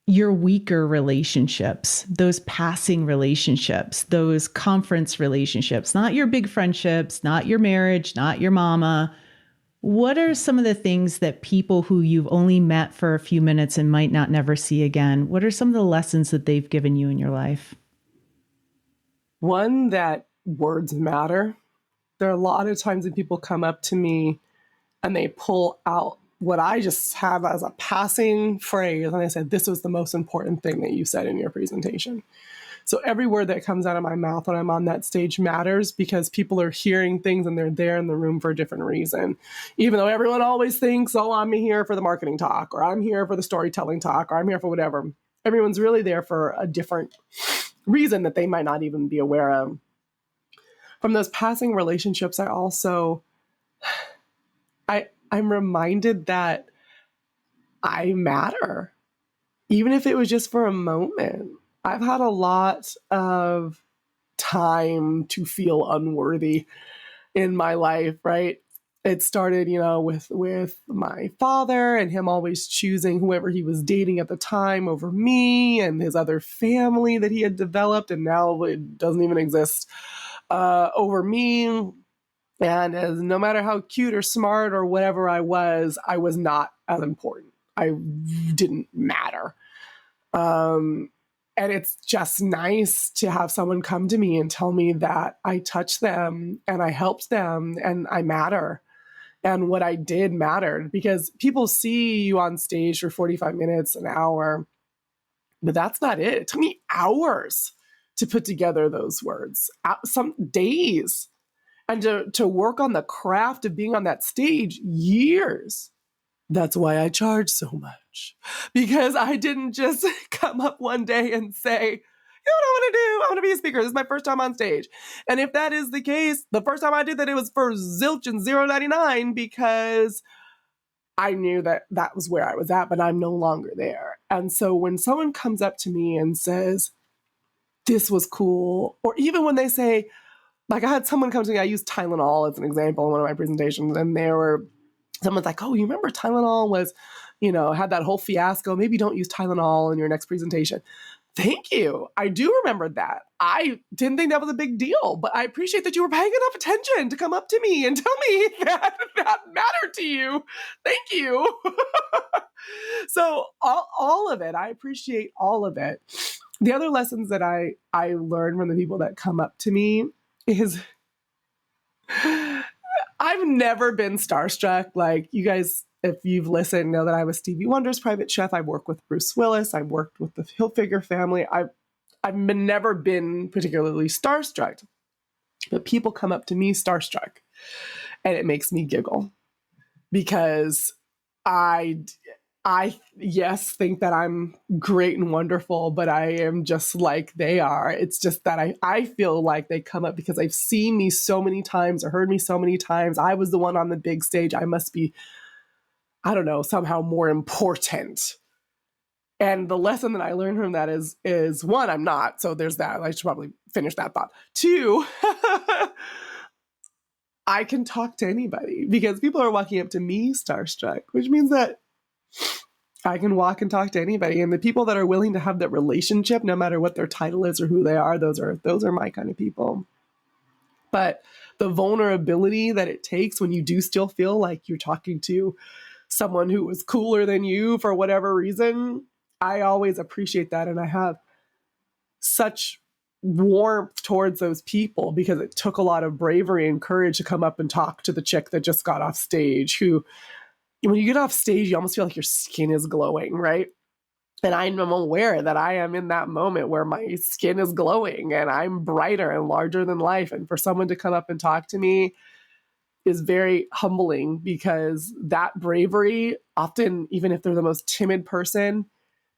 weaker relationships, those passing relationships, those conference relationships, not your big friendships, not your marriage, not your mama? What are some of the things that people who you've only met for a few minutes and might not never see again, what are some of the lessons that they've given you in your life? One, that words matter. There are a lot of times when people come up to me and they pull out what I just have as a passing phrase. And I said, this was the most important thing that you said in your presentation. So every word that comes out of my mouth when I'm on that stage matters, because people are hearing things and they're there in the room for a different reason. Even though everyone always thinks, oh, I'm here for the marketing talk, or I'm here for the storytelling talk, or I'm here for whatever. Everyone's really there for a different reason that they might not even be aware of. From those passing relationships, I'm reminded that I matter, even if it was just for a moment. I've had a lot of time to feel unworthy in my life, right? It started, with my father and him always choosing whoever he was dating at the time over me and his other family that he had developed, and now it doesn't even exist, over me. And as no matter how cute or smart or whatever I was not as important. I didn't matter. And it's just nice to have someone come to me and tell me that I touched them and I helped them and I matter. And what I did mattered, because people see you on stage for 45 minutes, an hour, but that's not it. It took me hours to put together those words, some days. And to work on the craft of being on that stage, years. That's why I charge so much. Because I didn't just come up one day and say, you know what I want to do? I want to be a speaker. This is my first time on stage. And if that is the case, the first time I did that, it was for zilch and $0.99, because I knew that that was where I was at, but I'm no longer there. And so when someone comes up to me and says, this was cool, or even when they say, like, I had someone come to me, I used Tylenol as an example in one of my presentations, and someone's like, oh, you remember Tylenol was, had that whole fiasco. Maybe don't use Tylenol in your next presentation. Thank you. I do remember that. I didn't think that was a big deal, but I appreciate that you were paying enough attention to come up to me and tell me that mattered to you. Thank you. So all of it, I appreciate all of it. The other lessons that I learned from the people that come up to me is I've never been starstruck. Like, you guys if you've listened, know that I was Stevie Wonder's private chef. I worked with Bruce Willis. I worked with the Hilfiger family. Never been particularly starstruck, but people come up to me starstruck, and it makes me giggle because I yes, think that I'm great and wonderful, but I am just like they are. It's just that I feel like they come up because they've seen me so many times or heard me so many times. I was the one on the big stage. I must be, I don't know, somehow more important. And the lesson that I learned from that is one, I'm not. So there's that. I should probably finish that thought. Two, I can talk to anybody because people are walking up to me starstruck, which means that I can walk and talk to anybody. And the people that are willing to have that relationship, no matter what their title is or who they are, those are my kind of people. But the vulnerability that it takes when you do still feel like you're talking to someone who was cooler than you for whatever reason, I always appreciate that. And I have such warmth towards those people because it took a lot of bravery and courage to come up and talk to the chick that just got off stage, who, when you get off stage, you almost feel like your skin is glowing, right? And I'm aware that I am in that moment where my skin is glowing and I'm brighter and larger than life. And for someone to come up and talk to me is very humbling because that bravery, often, even if they're the most timid person,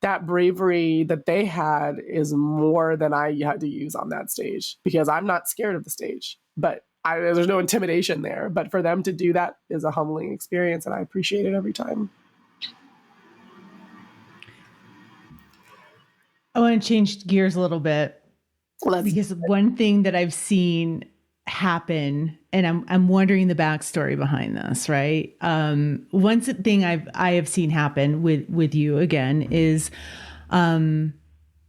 that bravery that they had is more than I had to use on that stage because I'm not scared of the stage, but there's no intimidation there. But for them to do that is a humbling experience, and I appreciate it every time. I want to change gears a little bit because one thing that I've seen happen, and I'm wondering the backstory behind this, right? One thing I have seen happen with you again is the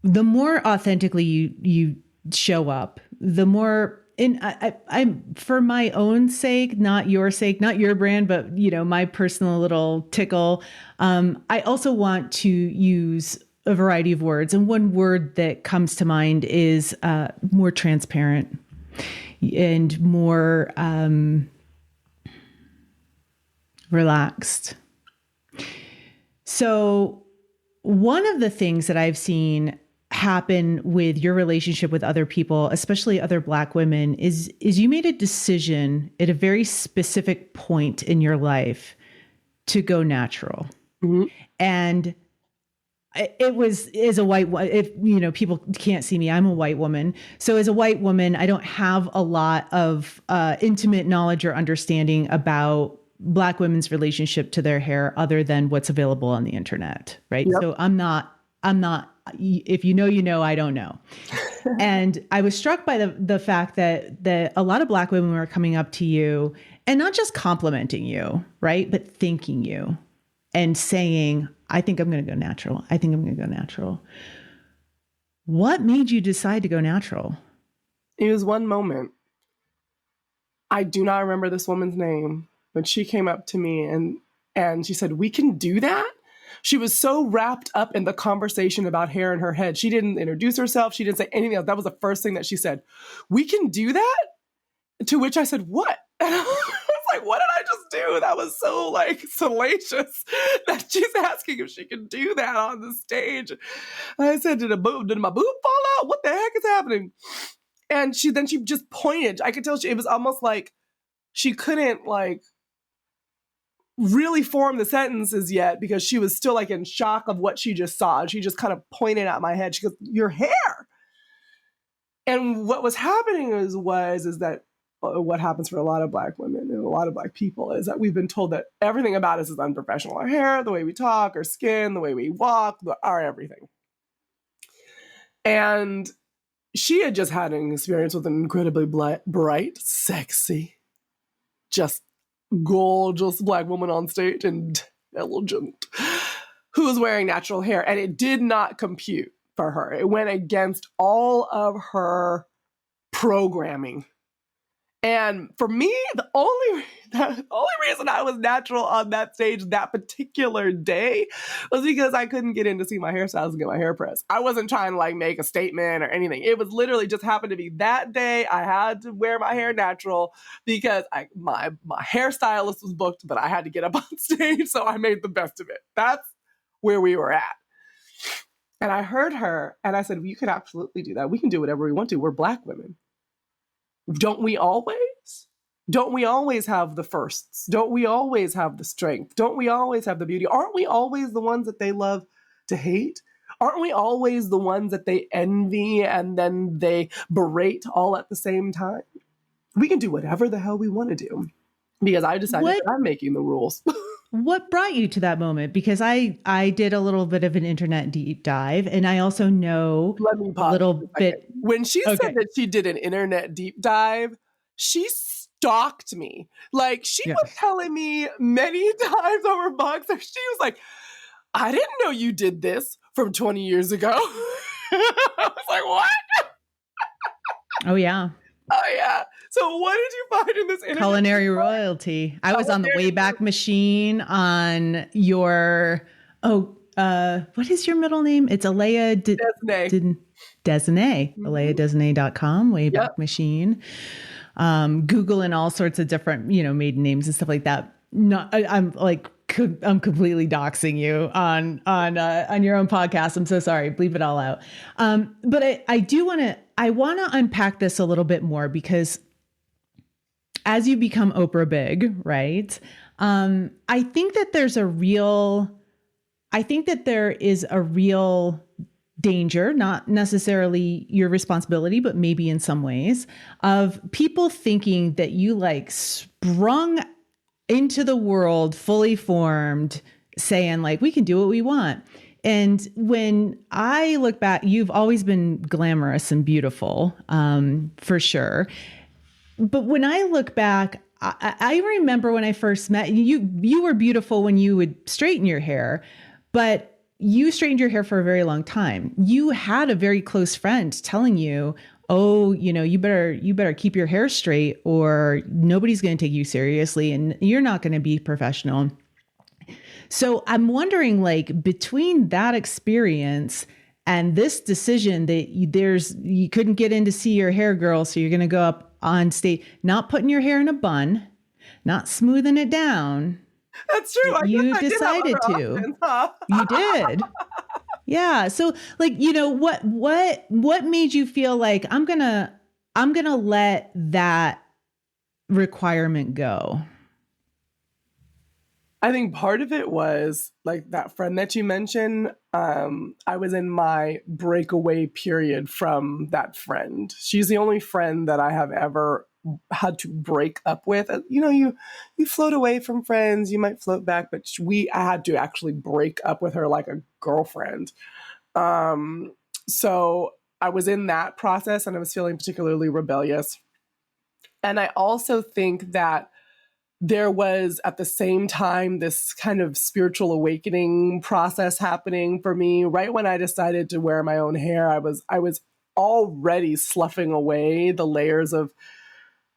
more authentically you show up, the more. And I'm for my own sake, not your sake, not your brand, but my personal little tickle. I also want to use a variety of words, and one word that comes to mind is more transparent and more relaxed. So one of the things that I've seen happen with your relationship with other people, especially other Black women, is you made a decision at a very specific point in your life to go natural. Mm-hmm. And it was, as a white woman, if people can't see me, I'm a white woman. So as a white woman, I don't have a lot of intimate knowledge or understanding about Black women's relationship to their hair other than what's available on the internet. Right. Yep. So I'm not, if you know, I don't know. And I was struck by the fact that a lot of Black women were coming up to you and not just complimenting you, right, but thanking you and saying, I think I'm going to go natural. I think I'm going to go natural. What made you decide to go natural? It was one moment. I do not remember this woman's name, but she came up to me and she said, "We can do that?" She was so wrapped up in the conversation about hair in her head. She didn't introduce herself. She didn't say anything else. That was the first thing that she said. "We can do that?" To which I said, "What?" And I was like, what did I just do? That was so salacious that she's asking if she can do that on the stage. And I said, did my boob fall out? What the heck is happening? And she just pointed. I could tell it was almost like she couldn't really form the sentences yet because she was still in shock of what she just saw. And she just kind of pointed at my head. She goes, "Your hair." And what was happening is that what happens for a lot of Black women and a lot of Black people is that we've been told that everything about us is unprofessional. Our hair, the way we talk, our skin, the way we walk, our everything. And she had just had an experience with an incredibly bright, sexy, just gorgeous Black woman on stage, intelligent, who was wearing natural hair. And it did not compute for her. It went against all of her programming. And for me, the only reason I was natural on that stage that particular day was because I couldn't get in to see my hairstylist and get my hair pressed. I wasn't trying to like make a statement or anything. It was literally just happened to be that day I had to wear my hair natural because my hairstylist was booked, but I had to get up on stage, so I made the best of it. That's where we were at. And I heard her and I said, well, you can absolutely do that. We can do whatever we want to. We're Black women. Don't we always? Don't we always have the firsts? Don't we always have the strength? Don't we always have the beauty? Aren't we always the ones that they love to hate? Aren't we always the ones that they envy and then they berate all at the same time? We can do whatever the hell we want to do because I decided that I'm making the rules. What brought you to that moment? Because I did a little bit of an internet deep dive, and I also know a little bit. When she said that she did an internet deep dive, she stalked me. Like she was telling me many times over bugs. She was like, I didn't know you did this from 20 years ago. I was like, what? Oh, yeah. Oh, yeah. So what did you find in this internet? Culinary royalty. I was on the Wayback Machine on your, what is your middle name? It's Aleya Desnay. AleyaDesnay.com, Wayback Machine. Google and all sorts of different, maiden names and stuff like that. No, I'm completely doxing you on your own podcast. I'm so sorry. Bleep it all out. But I want to unpack this a little bit more because as you become Oprah big, right? I think that there is a real danger, not necessarily your responsibility, but maybe in some ways, of people thinking that you like sprung into the world fully formed, saying like, we can do what we want. And when I look back, you've always been glamorous and beautiful, for sure. But when I look back, I remember when I first met you, you were beautiful when you would straighten your hair, but you straightened your hair for a very long time. You had a very close friend telling you, oh, you better keep your hair straight or nobody's going to take you seriously and you're not going to be professional. So I'm wondering, like, between that experience and this decision that you couldn't get in to see your hair girl, so you're going to go up on stage, not putting your hair in a bun, not smoothing it down. That's true. You decided to. Options, huh? You did. Yeah. So like, what made you feel like I'm gonna let that requirement go? I think part of it was like that friend that you mentioned. I was in my breakaway period from that friend. She's the only friend that I have ever had to break up with. You float away from friends, you might float back, but I had to actually break up with her like a girlfriend. So I was in that process and I was feeling particularly rebellious. And I also think that there was at the same time this kind of spiritual awakening process happening for me. Right when I decided to wear my own hair, I was already sloughing away the layers of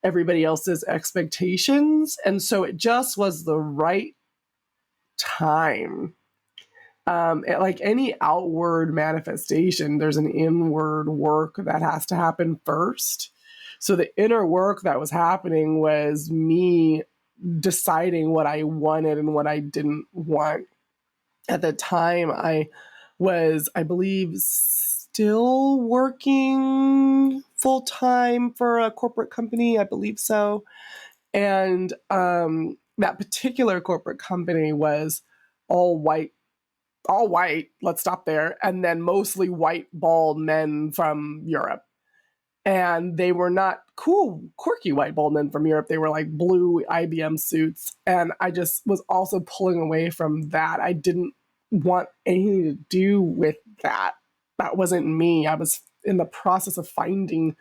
everybody else's expectations. And so it just was the right time. Like any outward manifestation, there's an inward work that has to happen first. So the inner work that was happening was me deciding what I wanted and what I didn't want. At the time, I was, I believe, still working full-time for a corporate company. I believe so. And that particular corporate company was all white, let's stop there, and then mostly white, bald men from Europe. And they were not cool, quirky white bald men from Europe. They were like blue IBM suits. And I just was also pulling away from that. I didn't want anything to do with that. That wasn't me. I was in the process of finding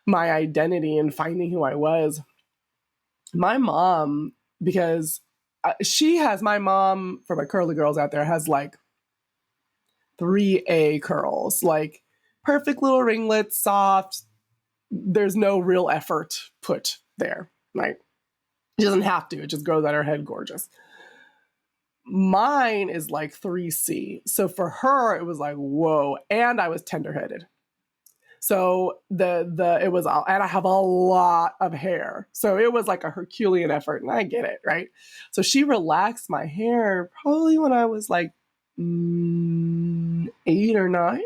my identity and finding who I was. My mom, because my mom, for my curly girls out there, has like 3A curls, like perfect little ringlets, soft. There's no real effort put there, right? It doesn't have to. It just grows at her head gorgeous. Mine is like 3C. So for her, it was like, whoa. And I was tender-headed. So it was, and I have a lot of hair. So it was like a Herculean effort, and I get it, right? So she relaxed my hair probably when I was like 8 or 9.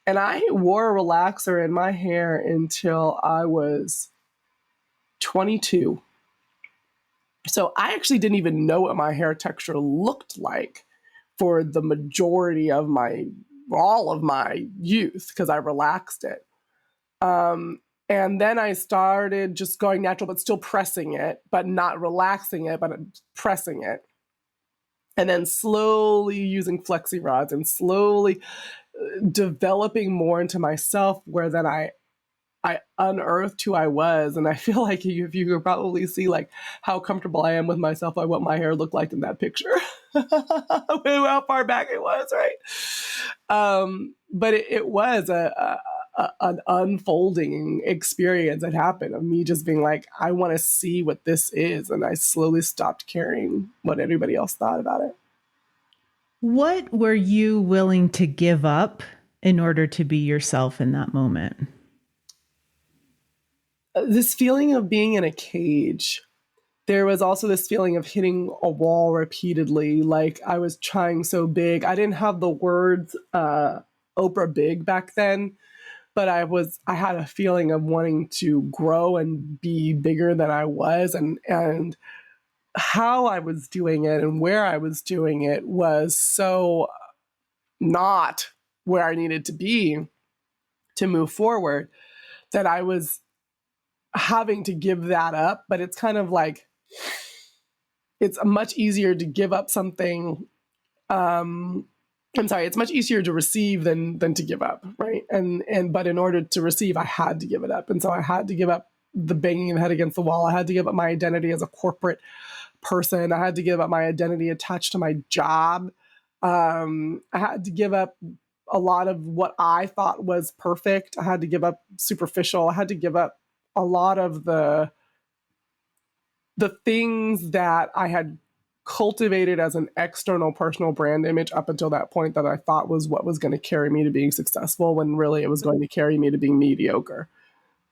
And I wore a relaxer in my hair until I was 22. So I actually didn't even know what my hair texture looked like for the majority of all of my youth, because I relaxed it. And then I started just going natural, but still pressing it, but not relaxing it, but pressing it. And then slowly using flexi rods and slowly developing more into myself, where then I unearthed who I was. And I feel like if you could probably see like how comfortable I am with myself by what my hair looked like in that picture, how far back it was, right? But it was an unfolding experience that happened of me just being like, I want to see what this is. And I slowly stopped caring what everybody else thought about it. What were you willing to give up in order to be yourself in that moment? This feeling of being in a cage. There was also this feeling of hitting a wall repeatedly. Like I was trying so big. I didn't have the words Oprah big back then, but I had a feeling of wanting to grow and be bigger than I was, and how I was doing it and where I was doing it was so not where I needed to be to move forward, that I was having to give that up. But it's kind of like, it's much easier to give up something. It's much easier to receive than to give up, right? But in order to receive, I had to give it up. And so I had to give up the banging the head against the wall. I had to give up my identity as a corporate person. I had to give up my identity attached to my job. I had to give up a lot of what I thought was perfect. I had to give up superficial. I had to give up a lot of the things that I had cultivated as an external personal brand image up until that point, that I thought was what was going to carry me to being successful, when really it was going to carry me to being mediocre.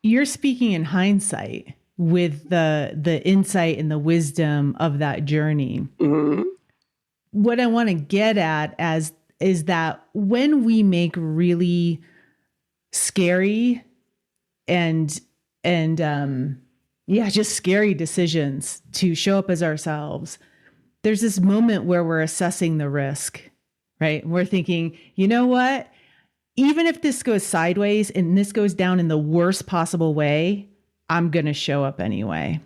You're speaking in hindsight with the insight and the wisdom of that journey. Mm-hmm. What I want to get at is that when we make really scary and just scary decisions to show up as ourselves, there's this moment where we're assessing the risk, right? We're thinking, you know what? Even if this goes sideways and this goes down in the worst possible way, I'm going to show up anyway.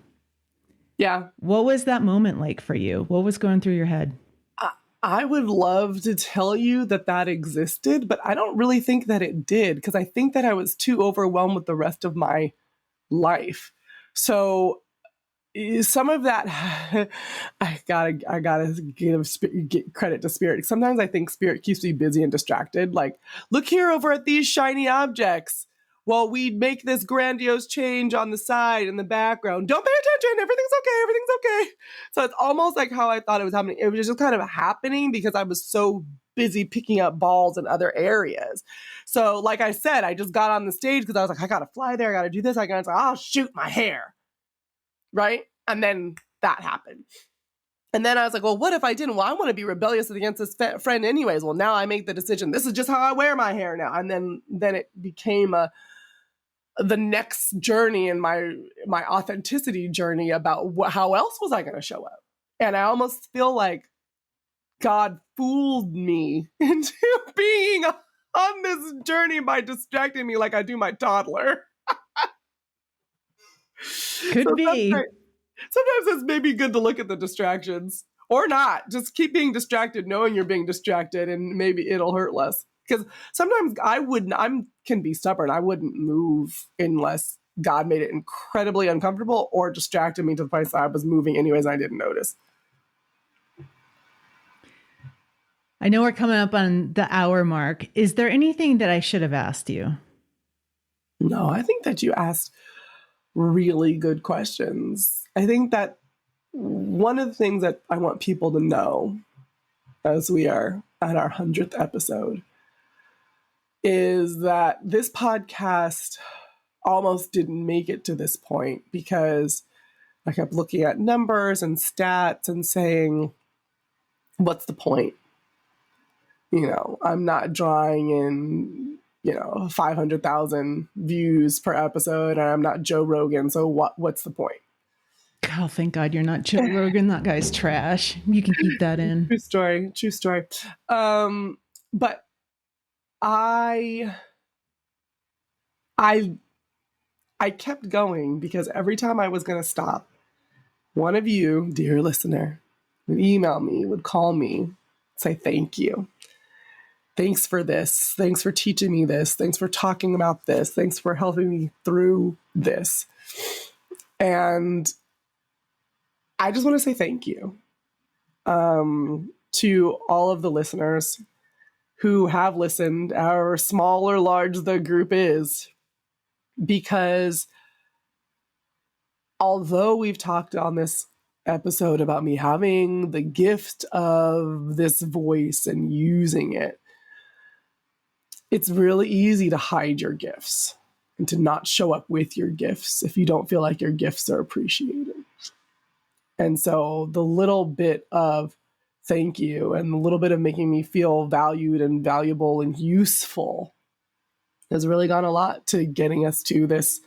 Yeah. What was that moment like for you? What was going through your head? I would love to tell you that existed, but I don't really think that it did, because I think that I was too overwhelmed with the rest of my life. So some of that, I gotta give credit to Spirit. Sometimes I think Spirit keeps me busy and distracted. Like, look here over at these shiny objects. Well, we make this grandiose change on the side in the background. Don't pay attention. Everything's okay. Everything's okay. So it's almost like how I thought it was happening. It was just kind of happening because I was so busy picking up balls in other areas. So like I said, I just got on the stage because I was like, I got to fly there. I got to do this. I'll shoot my hair. Right? And then that happened. And then I was like, well, what if I didn't? Well, I want to be rebellious against this friend anyways. Well, now I make the decision. This is just how I wear my hair now. And then it became the next journey in my authenticity journey about how else was I going to show up. And I almost feel like God fooled me into being on this journey by distracting me like I do my toddler. Could be. Sometimes it's maybe good to look at the distractions, or not. Just keep being distracted, knowing you're being distracted, and maybe it'll hurt less. Because sometimes I can be stubborn. I wouldn't move unless God made it incredibly uncomfortable or distracted me to the place that I was moving anyways and I didn't notice. I know we're coming up on the hour mark. Is there anything that I should have asked you? No, I think that you asked really good questions. I think that one of the things that I want people to know as we are at our 100th episode is that this podcast almost didn't make it to this point because I kept looking at numbers and stats and saying, what's the point? I'm not drawing in, 500,000 views per episode, and I'm not Joe Rogan. So what's the point? Oh, thank God you're not Joe Rogan. That guy's trash. You can keep that in. True story. But I kept going because every time I was going to stop, one of you, dear listener, would email me, would call me, say thank you. Thanks for this. Thanks for teaching me this. Thanks for talking about this. Thanks for helping me through this. And I just want to say thank you to all of the listeners who have listened, however small or large the group is, because although we've talked on this episode about me having the gift of this voice and using it, it's really easy to hide your gifts and to not show up with your gifts if you don't feel like your gifts are appreciated. And so the little bit of thank you and the little bit of making me feel valued and valuable and useful has really gone a lot to getting us to this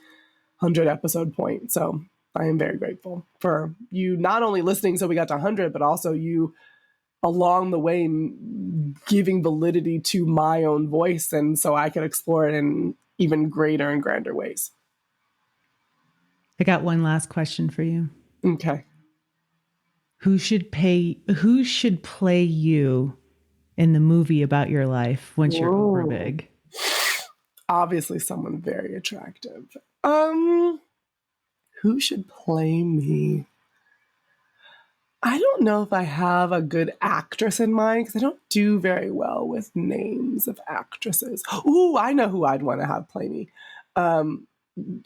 100 episode point. So I am very grateful for you not only listening so we got to 100, but also you along the way giving validity to my own voice, and so I could explore it in even greater and grander ways. I got one last question for you. Okay. Who should play you in the movie about your life once you're over big? Obviously someone very attractive. Who should play me? I don't know if I have a good actress in mind because I don't do very well with names of actresses. Ooh, I know who I'd want to have play me. I'm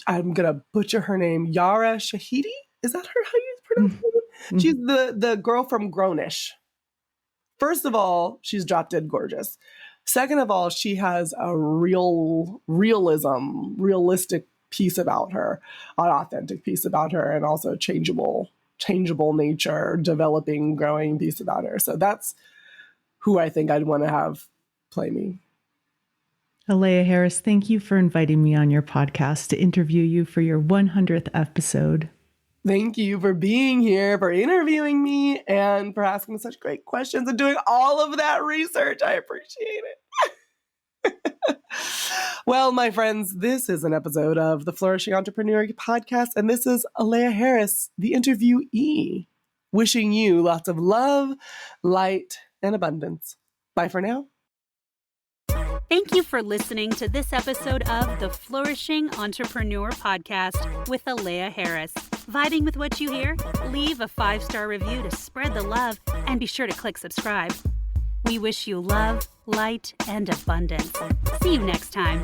going to butcher her name. Yara Shahidi? Is that how you pronounce it? Mm-hmm. She's the girl from Grownish. First of all, she's drop dead gorgeous. Second of all, she has a realistic piece about her, an authentic piece about her, and also changeable nature, developing, growing piece about her. So that's who I think I'd want to have play me. Aleya Harris, thank you for inviting me on your podcast to interview you for your 100th episode. Thank you for being here, for interviewing me, and for asking such great questions and doing all of that research. I appreciate it. Well, my friends, this is an episode of the Flourishing Entrepreneur podcast, and this is Aleya Harris, the interviewee, wishing you lots of love, light, and abundance. Bye for now. Thank you for listening to this episode of the Flourishing Entrepreneur podcast with Aleya Harris. Vibing with what you hear? Leave a 5-star review to spread the love, and be sure to click subscribe. We wish you love, light, and abundance. See you next time.